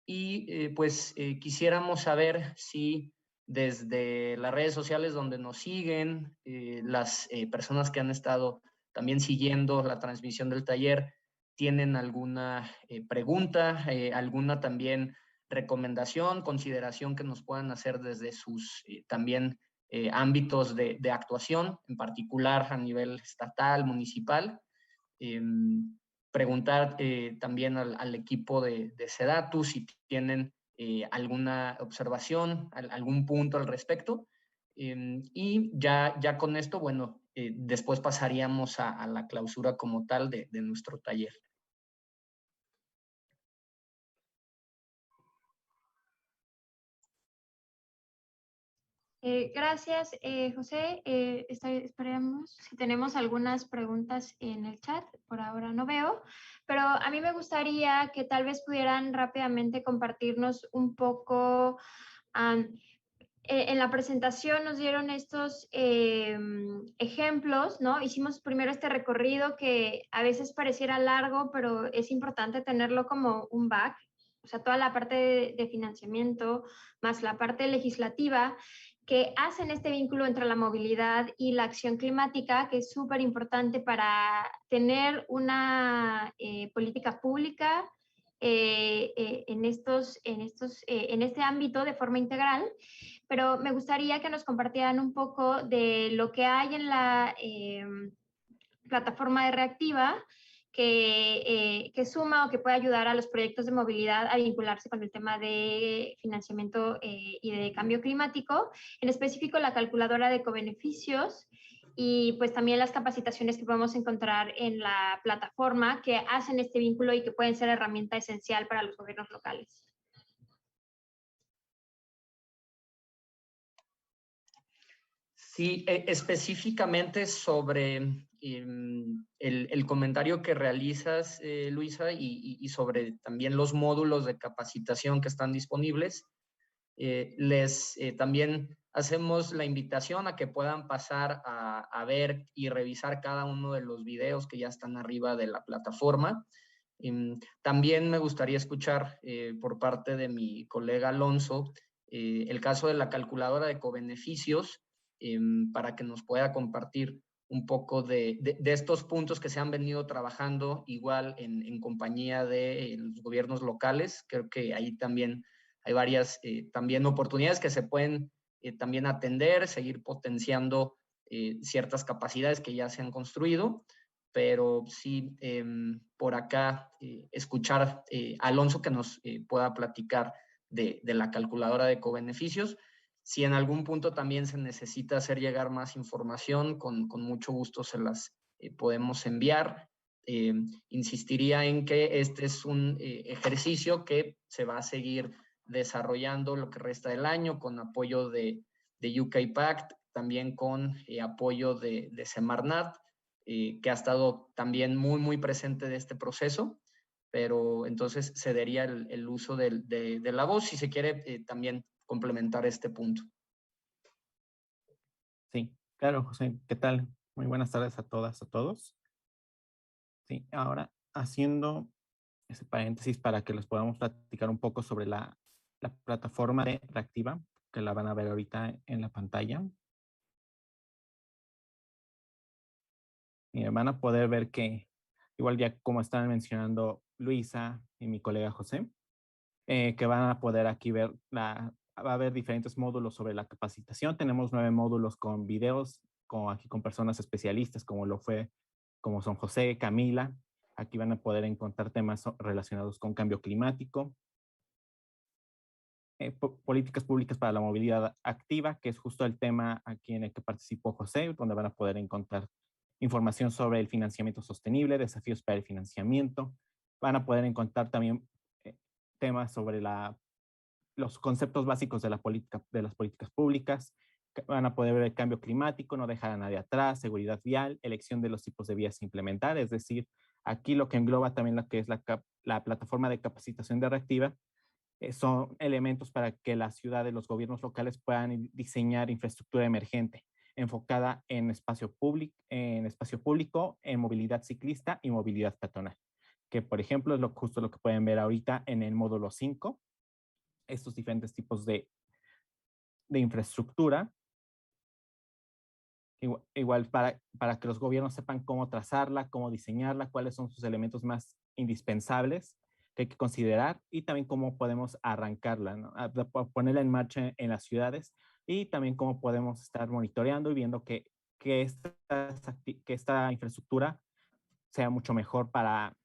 [SPEAKER 5] Y pues quisiéramos saber si desde las redes sociales donde nos siguen, las personas que han estado también siguiendo la transmisión del taller, tienen alguna pregunta, alguna también recomendación, consideración que nos puedan hacer desde sus también ámbitos de actuación, en particular a nivel estatal, municipal. Preguntar también al equipo de SEDATU si tienen alguna observación, algún punto al respecto. Y ya con esto, bueno, después pasaríamos a la clausura como tal de nuestro taller.
[SPEAKER 1] Gracias, José. Esperemos si tenemos algunas preguntas en el chat. Por ahora no veo, pero a mí me gustaría que tal vez pudieran rápidamente compartirnos un poco. En la presentación nos dieron estos ejemplos, ¿no? Hicimos primero este recorrido que a veces pareciera largo, pero es importante tenerlo como un back, o sea, toda la parte de financiamiento más la parte legislativa que hacen este vínculo entre la movilidad y la acción climática, que es súper importante para tener una política pública en este ámbito de forma integral. Pero me gustaría que nos compartieran un poco de lo que hay en la plataforma de Reactiva que suma o que puede ayudar a los proyectos de movilidad a vincularse con el tema de financiamiento y de cambio climático, en específico la calculadora de ecobeneficios y pues también las capacitaciones que podemos encontrar en la plataforma que hacen este vínculo y que pueden ser herramienta esencial para los gobiernos locales.
[SPEAKER 5] Sí, específicamente sobre el comentario que realizas, Luisa, y sobre también los módulos de capacitación que están disponibles. También hacemos la invitación a que puedan pasar a ver y revisar cada uno de los videos que ya están arriba de la plataforma. También me gustaría escuchar por parte de mi colega Alonso el caso de la calculadora de cobeneficios, para que nos pueda compartir un poco de estos puntos que se han venido trabajando igual en compañía de los gobiernos locales. Creo que ahí también hay varias también oportunidades que se pueden también atender, seguir potenciando ciertas capacidades que ya se han construido, pero sí por acá escuchar a Alonso que nos pueda platicar de la calculadora de cobeneficios. Si en algún punto también se necesita hacer llegar más información, con mucho gusto se las podemos enviar. Insistiría en que este es un ejercicio que se va a seguir desarrollando lo que resta del año con apoyo de UK Pact, también con apoyo de Semarnat, que ha estado también muy presente de este proceso, pero entonces cedería el uso de la voz si se quiere también complementar este punto.
[SPEAKER 7] Sí, claro, José, ¿qué tal? Muy buenas tardes a todas, a todos. Sí, ahora haciendo ese paréntesis para que les podamos platicar un poco sobre la plataforma de Reactiva, que la van a ver ahorita en la pantalla. Y van a poder ver que, igual ya como estaban mencionando Luisa y mi colega José, que van a poder aquí ver, va a haber diferentes módulos sobre la capacitación. Tenemos 9 módulos con videos, aquí con personas especialistas como son José, Camila. Aquí van a poder encontrar temas relacionados con cambio climático, políticas públicas para la movilidad activa, que es justo el tema aquí en el que participó José, donde van a poder encontrar información sobre el financiamiento sostenible, desafíos para el financiamiento. Van a poder encontrar también temas sobre los conceptos básicos de las políticas públicas. Van a poder ver el cambio climático, no dejar a nadie atrás, seguridad vial, elección de los tipos de vías a implementar. Es decir, aquí lo que engloba también lo que es la plataforma de capacitación de Reactiva, son elementos para que las ciudades, los gobiernos locales puedan diseñar infraestructura emergente enfocada en espacio público, en movilidad ciclista y movilidad peatonal, que por ejemplo es justo lo que pueden ver ahorita en el módulo 5, estos diferentes tipos de infraestructura, igual para que los gobiernos sepan cómo trazarla, cómo diseñarla, cuáles son sus elementos más indispensables que hay que considerar y también cómo podemos arrancarla, ¿no? Ponerla en marcha en las ciudades y también cómo podemos estar monitoreando y viendo que esta infraestructura sea mucho mejor para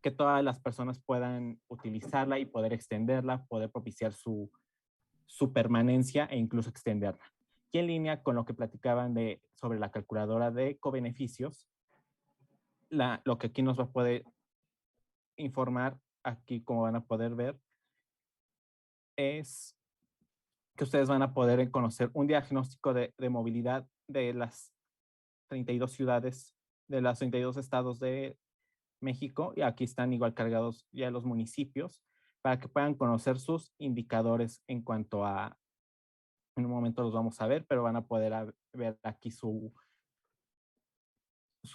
[SPEAKER 7] que todas las personas puedan utilizarla y poder extenderla, poder propiciar su permanencia e incluso extenderla. Y en línea con lo que platicaban sobre la calculadora de cobeneficios, lo que aquí nos va a poder informar, aquí como van a poder ver, es que ustedes van a poder conocer un diagnóstico de movilidad de las 32 ciudades, de los 32 estados de México, y aquí están igual cargados ya los municipios, para que puedan conocer sus indicadores en cuanto a, en un momento los vamos a ver, pero van a poder ver aquí sus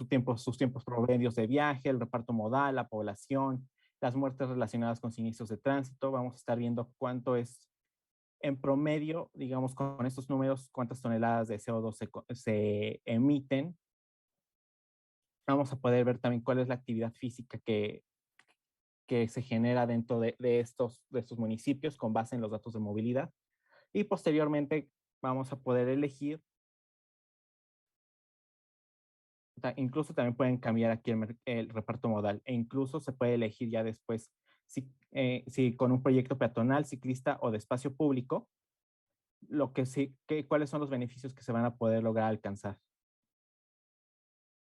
[SPEAKER 7] tiempos promedios de viaje, el reparto modal, la población, las muertes relacionadas con siniestros de tránsito. Vamos a estar viendo cuánto es en promedio, digamos, con estos números, cuántas toneladas de CO2 se emiten. Vamos a poder ver también cuál es la actividad física que se genera dentro de estos municipios con base en los datos de movilidad. Y posteriormente vamos a poder elegir, incluso también pueden cambiar aquí el reparto modal, e incluso se puede elegir ya después si con un proyecto peatonal, ciclista o de espacio público, cuáles son los beneficios que se van a poder lograr alcanzar.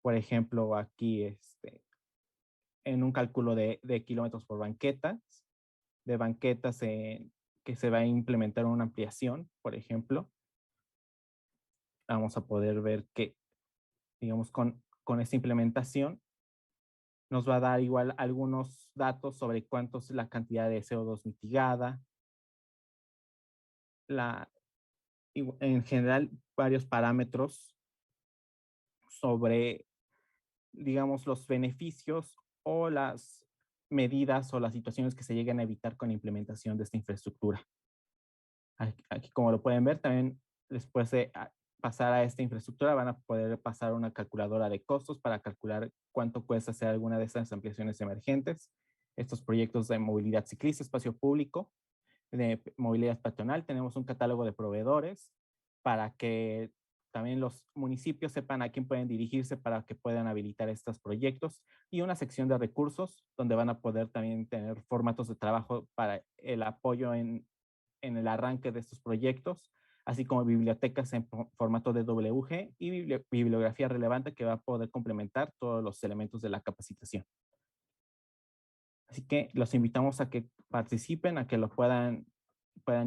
[SPEAKER 7] Por ejemplo, aquí en un cálculo de kilómetros por banquetas, de banquetas que se va a implementar una ampliación, por ejemplo, vamos a poder ver que, digamos, con con esta implementación nos va a dar igual algunos datos sobre cuánto es la cantidad de CO2 mitigada, en general varios parámetros sobre, digamos, los beneficios o las medidas o las situaciones que se lleguen a evitar con la implementación de esta infraestructura. Aquí, como lo pueden ver, también después de pasar a esta infraestructura van a poder pasar una calculadora de costos para calcular cuánto cuesta hacer alguna de estas ampliaciones emergentes. Estos proyectos de movilidad ciclista, espacio público, de movilidad peatonal, tenemos un catálogo de proveedores para que también los municipios sepan a quién pueden dirigirse para que puedan habilitar estos proyectos, y una sección de recursos donde van a poder también tener formatos de trabajo para el apoyo en el arranque de estos proyectos, así como bibliotecas en formato de WG y bibliografía relevante que va a poder complementar todos los elementos de la capacitación. Así que los invitamos a que participen, a que lo puedan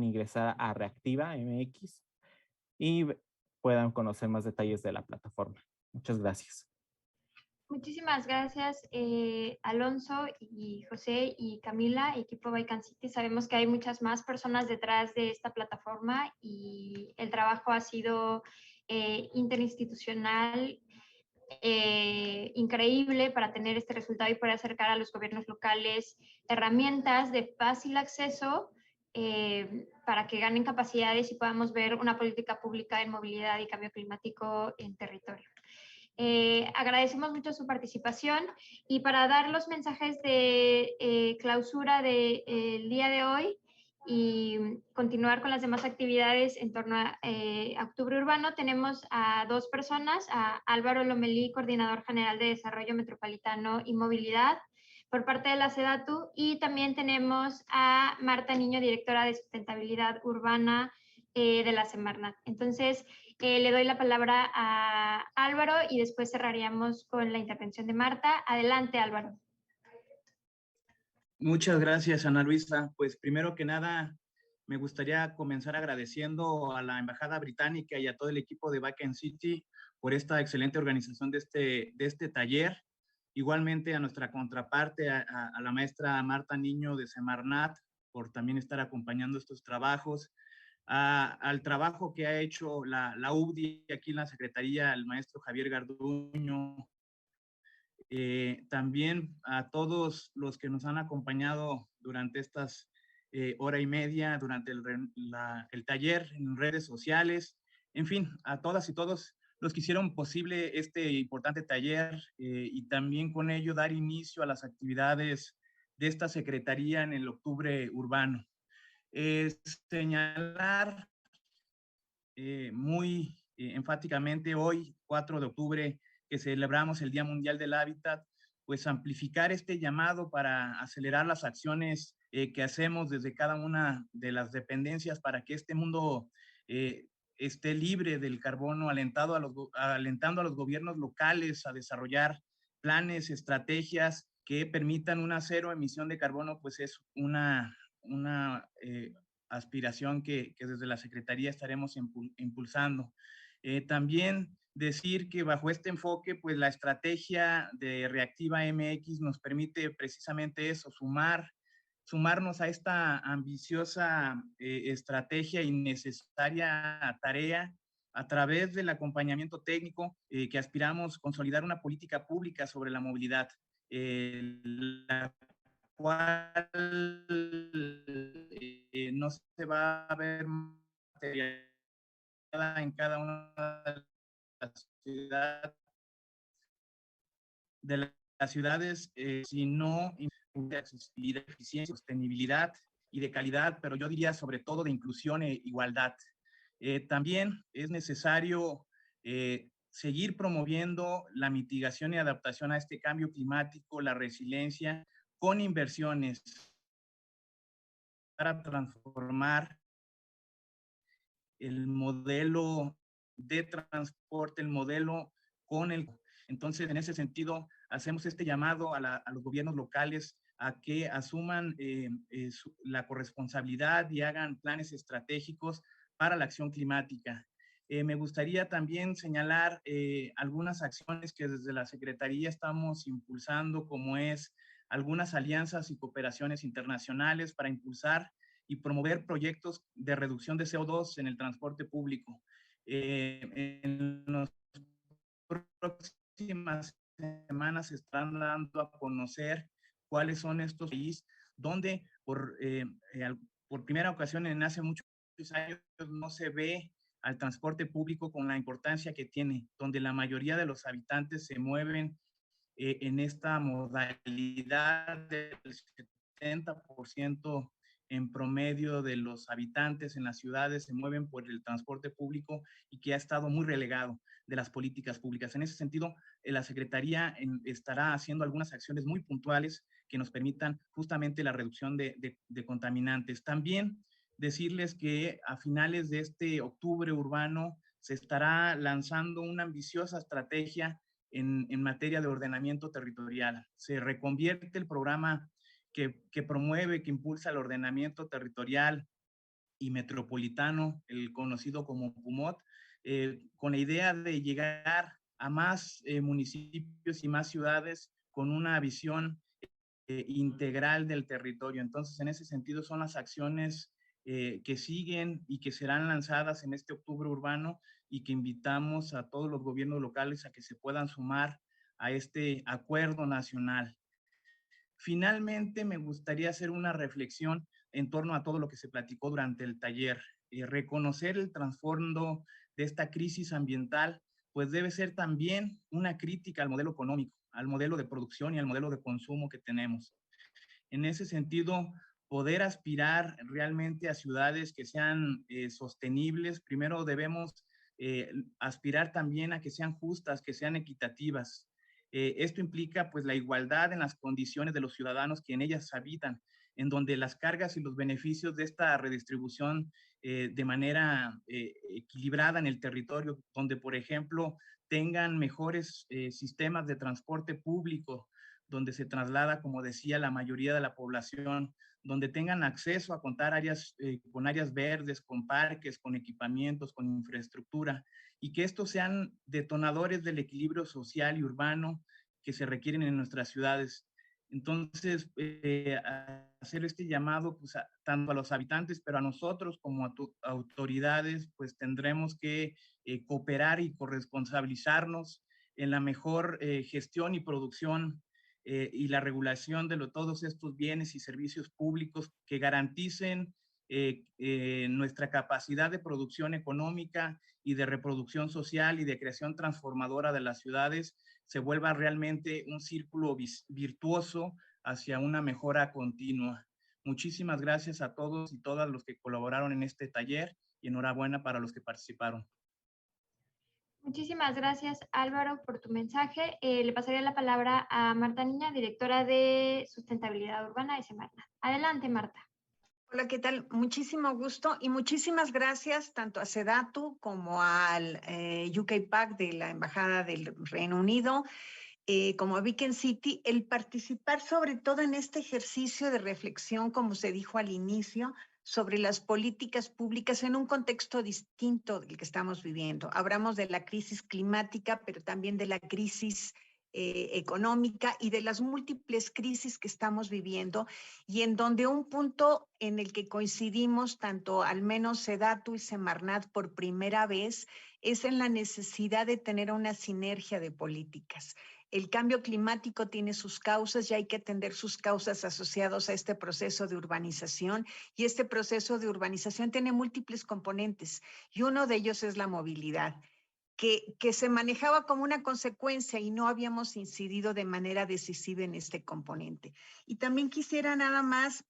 [SPEAKER 7] ingresar a Reactiva MX y puedan conocer más detalles de la plataforma. Muchas gracias.
[SPEAKER 1] Muchísimas gracias, Alonso y José y Camila, equipo Bike City. Sabemos que hay muchas más personas detrás de esta plataforma y el trabajo ha sido interinstitucional, increíble para tener este resultado y poder acercar a los gobiernos locales herramientas de fácil acceso para que ganen capacidades y podamos ver una política pública en movilidad y cambio climático en territorio. Agradecemos mucho su participación y para dar los mensajes de clausura del día de hoy y continuar con las demás actividades en torno a Octubre Urbano, tenemos a dos personas, a Álvaro Lomelí, Coordinador General de Desarrollo Metropolitano y Movilidad por parte de la SEDATU, y también tenemos a Marta Niño, Directora de Sustentabilidad Urbana de la Semarnat. Entonces, le doy la palabra a Álvaro y después cerraríamos con la intervención de Marta. Adelante, Álvaro.
[SPEAKER 8] Muchas gracias, Ana Luisa. Pues primero que nada, me gustaría comenzar agradeciendo a la Embajada Británica y a todo el equipo de Bike City por esta excelente organización de este taller. Igualmente a nuestra contraparte, a la maestra Marta Niño de Semarnat, por también estar acompañando estos trabajos. Al trabajo que ha hecho la UBDI aquí en la Secretaría, el maestro Javier Garduño, también a todos los que nos han acompañado durante estas hora y media, durante el taller en redes sociales, en fin, a todas y todos los que hicieron posible este importante taller y también con ello dar inicio a las actividades de esta Secretaría en el Octubre Urbano. Señalar muy enfáticamente hoy, 4 de octubre, que celebramos el Día Mundial del Hábitat, pues amplificar este llamado para acelerar las acciones que hacemos desde cada una de las dependencias para que este mundo esté libre del carbono, alentando a los gobiernos locales a desarrollar planes, estrategias que permitan una cero emisión de carbono, pues es una aspiración que desde la Secretaría estaremos impulsando. También decir que bajo este enfoque, pues la estrategia de Reactiva MX nos permite precisamente eso, sumarnos a esta ambiciosa estrategia y necesaria tarea a través del acompañamiento técnico que aspiramos consolidar una política pública sobre la movilidad, la cual no se va a ver materializada en cada una de las ciudades, sino de accesibilidad, eficiencia, sostenibilidad y de calidad, pero yo diría sobre todo de inclusión e igualdad. También es necesario seguir promoviendo la mitigación y adaptación a este cambio climático, la resiliencia, con inversiones para transformar el modelo de transporte, el modelo con el... Entonces, en ese sentido, hacemos este llamado a los gobiernos locales a que asuman la corresponsabilidad y hagan planes estratégicos para la acción climática. Me gustaría también señalar algunas acciones que desde la Secretaría estamos impulsando, como es algunas alianzas y cooperaciones internacionales para impulsar y promover proyectos de reducción de CO2 en el transporte público. En las próximas semanas se están dando a conocer cuáles son estos países donde por primera ocasión en hace muchos años no se ve al transporte público con la importancia que tiene, donde la mayoría de los habitantes se mueven en esta modalidad del 70% en promedio de los habitantes en las ciudades se mueven por el transporte público y que ha estado muy relegado de las políticas públicas. En ese sentido, la Secretaría estará haciendo algunas acciones muy puntuales que nos permitan justamente la reducción de contaminantes. También decirles que a finales de este octubre urbano se estará lanzando una ambiciosa estrategia en materia de ordenamiento territorial. Se reconvierte el programa que promueve, que impulsa el ordenamiento territorial y metropolitano, el conocido como PUMOT, con la idea de llegar a más municipios y más ciudades con una visión integral del territorio. Entonces, en ese sentido, son las acciones que siguen y que serán lanzadas en este octubre urbano y que invitamos a todos los gobiernos locales a que se puedan sumar a este acuerdo nacional. Finalmente, me gustaría hacer una reflexión en torno a todo lo que se platicó durante el taller. Reconocer el trasfondo de esta crisis ambiental, pues debe ser también una crítica al modelo económico, al modelo de producción y al modelo de consumo que tenemos. En ese sentido, poder aspirar realmente a ciudades que sean sostenibles, primero debemos aspirar también a que sean justas, que sean equitativas. Esto implica pues la igualdad en las condiciones de los ciudadanos que en ellas habitan, en donde las cargas y los beneficios de esta redistribución de manera equilibrada en el territorio, donde por ejemplo tengan mejores sistemas de transporte público, donde se traslada, como decía, la mayoría de la población, donde tengan acceso a contar áreas, con áreas verdes, con parques, con equipamientos, con infraestructura, y que estos sean detonadores del equilibrio social y urbano que se requieren en nuestras ciudades. Entonces, hacer este llamado pues, tanto a los habitantes, pero a nosotros como a autoridades, pues tendremos que cooperar y corresponsabilizarnos en la mejor gestión y producción y la regulación de todos estos bienes y servicios públicos que garanticen nuestra capacidad de producción económica y de reproducción social y de creación transformadora de las ciudades se vuelva realmente un círculo virtuoso hacia una mejora continua. Muchísimas gracias a todos y todas los que colaboraron en este taller y enhorabuena para los que participaron.
[SPEAKER 1] Muchísimas gracias, Álvaro, por tu mensaje. Le pasaría la palabra a Marta Niña, directora de Sustentabilidad Urbana de Semarnat. Adelante, Marta.
[SPEAKER 9] Hola, ¿qué tal? Muchísimo gusto y muchísimas gracias tanto a SEDATU como al UK-PAC de la Embajada del Reino Unido, como a Beacon City, el participar sobre todo en este ejercicio de reflexión, como se dijo al inicio, sobre las políticas públicas en un contexto distinto del que estamos viviendo. Hablamos de la crisis climática, pero también de la crisis económica y de las múltiples crisis que estamos viviendo y en donde un punto en el que coincidimos tanto al menos SEDATU y Semarnat por primera vez es en la necesidad de tener una sinergia de políticas. El cambio climático tiene sus causas y hay que atender sus causas asociadas a este proceso de urbanización y este proceso de urbanización tiene múltiples componentes y uno de ellos es la movilidad. Que se manejaba como una consecuencia y no habíamos incidido de manera decisiva en este componente. Y también quisiera nada más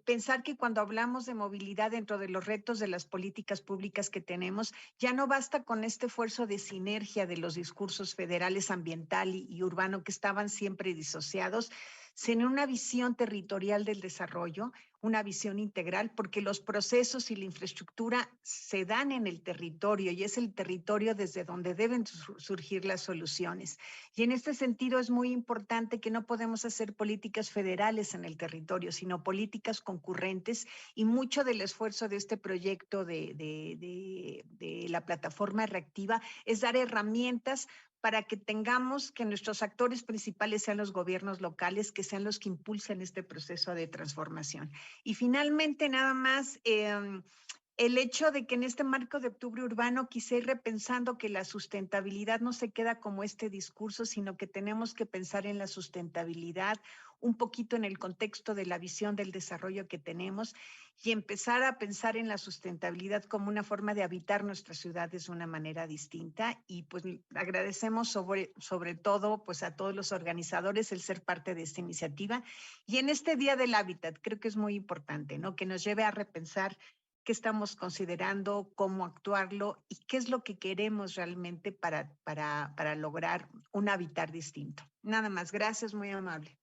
[SPEAKER 9] pensar que cuando hablamos de movilidad dentro de los retos de las políticas públicas que tenemos, ya no basta con este esfuerzo de sinergia de los discursos federales ambiental y urbano que estaban siempre disociados, sino una visión territorial del desarrollo, una visión integral, porque los procesos y la infraestructura se dan en el territorio y es el territorio desde donde deben surgir las soluciones. Y en este sentido es muy importante que no podemos hacer políticas federales en el territorio, sino políticas concurrentes, y mucho del esfuerzo de este proyecto de la plataforma reactiva es dar herramientas para que tengamos que nuestros actores principales sean los gobiernos locales, que sean los que impulsen este proceso de transformación. Y finalmente, nada más, el hecho de que en este marco de Octubre Urbano quise ir repensando que la sustentabilidad no se queda como este discurso, sino que tenemos que pensar en la sustentabilidad un poquito en el contexto de la visión del desarrollo que tenemos y empezar a pensar en la sustentabilidad como una forma de habitar nuestras ciudades de una manera distinta. Y pues agradecemos sobre todo pues a todos los organizadores el ser parte de esta iniciativa. Y en este Día del Hábitat creo que es muy importante, ¿no? Que nos lleve a repensar qué estamos considerando, cómo actuarlo y qué es lo que queremos realmente para lograr un habitar distinto. Nada más, gracias, muy amable.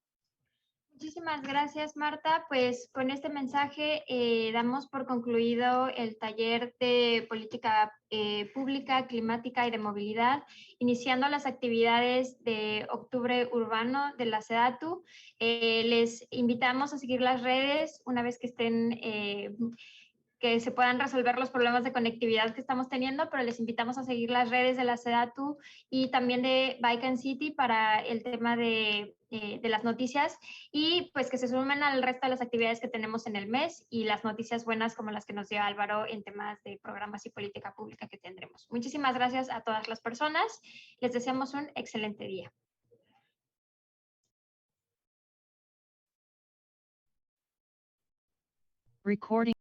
[SPEAKER 1] Muchísimas gracias, Marta. Pues con este mensaje damos por concluido el taller de política pública, climática y de movilidad, iniciando las actividades de Octubre Urbano de la SEDATU. Les invitamos a seguir las redes una vez que estén que se puedan resolver los problemas de conectividad que estamos teniendo, pero les invitamos a seguir las redes de la SEDATU y también de Bike and City para el tema de las noticias, y pues que se sumen al resto de las actividades que tenemos en el mes y las noticias buenas como las que nos dio Álvaro en temas de programas y política pública que tendremos. Muchísimas gracias a todas las personas. Les deseamos un excelente día.
[SPEAKER 10] Recording.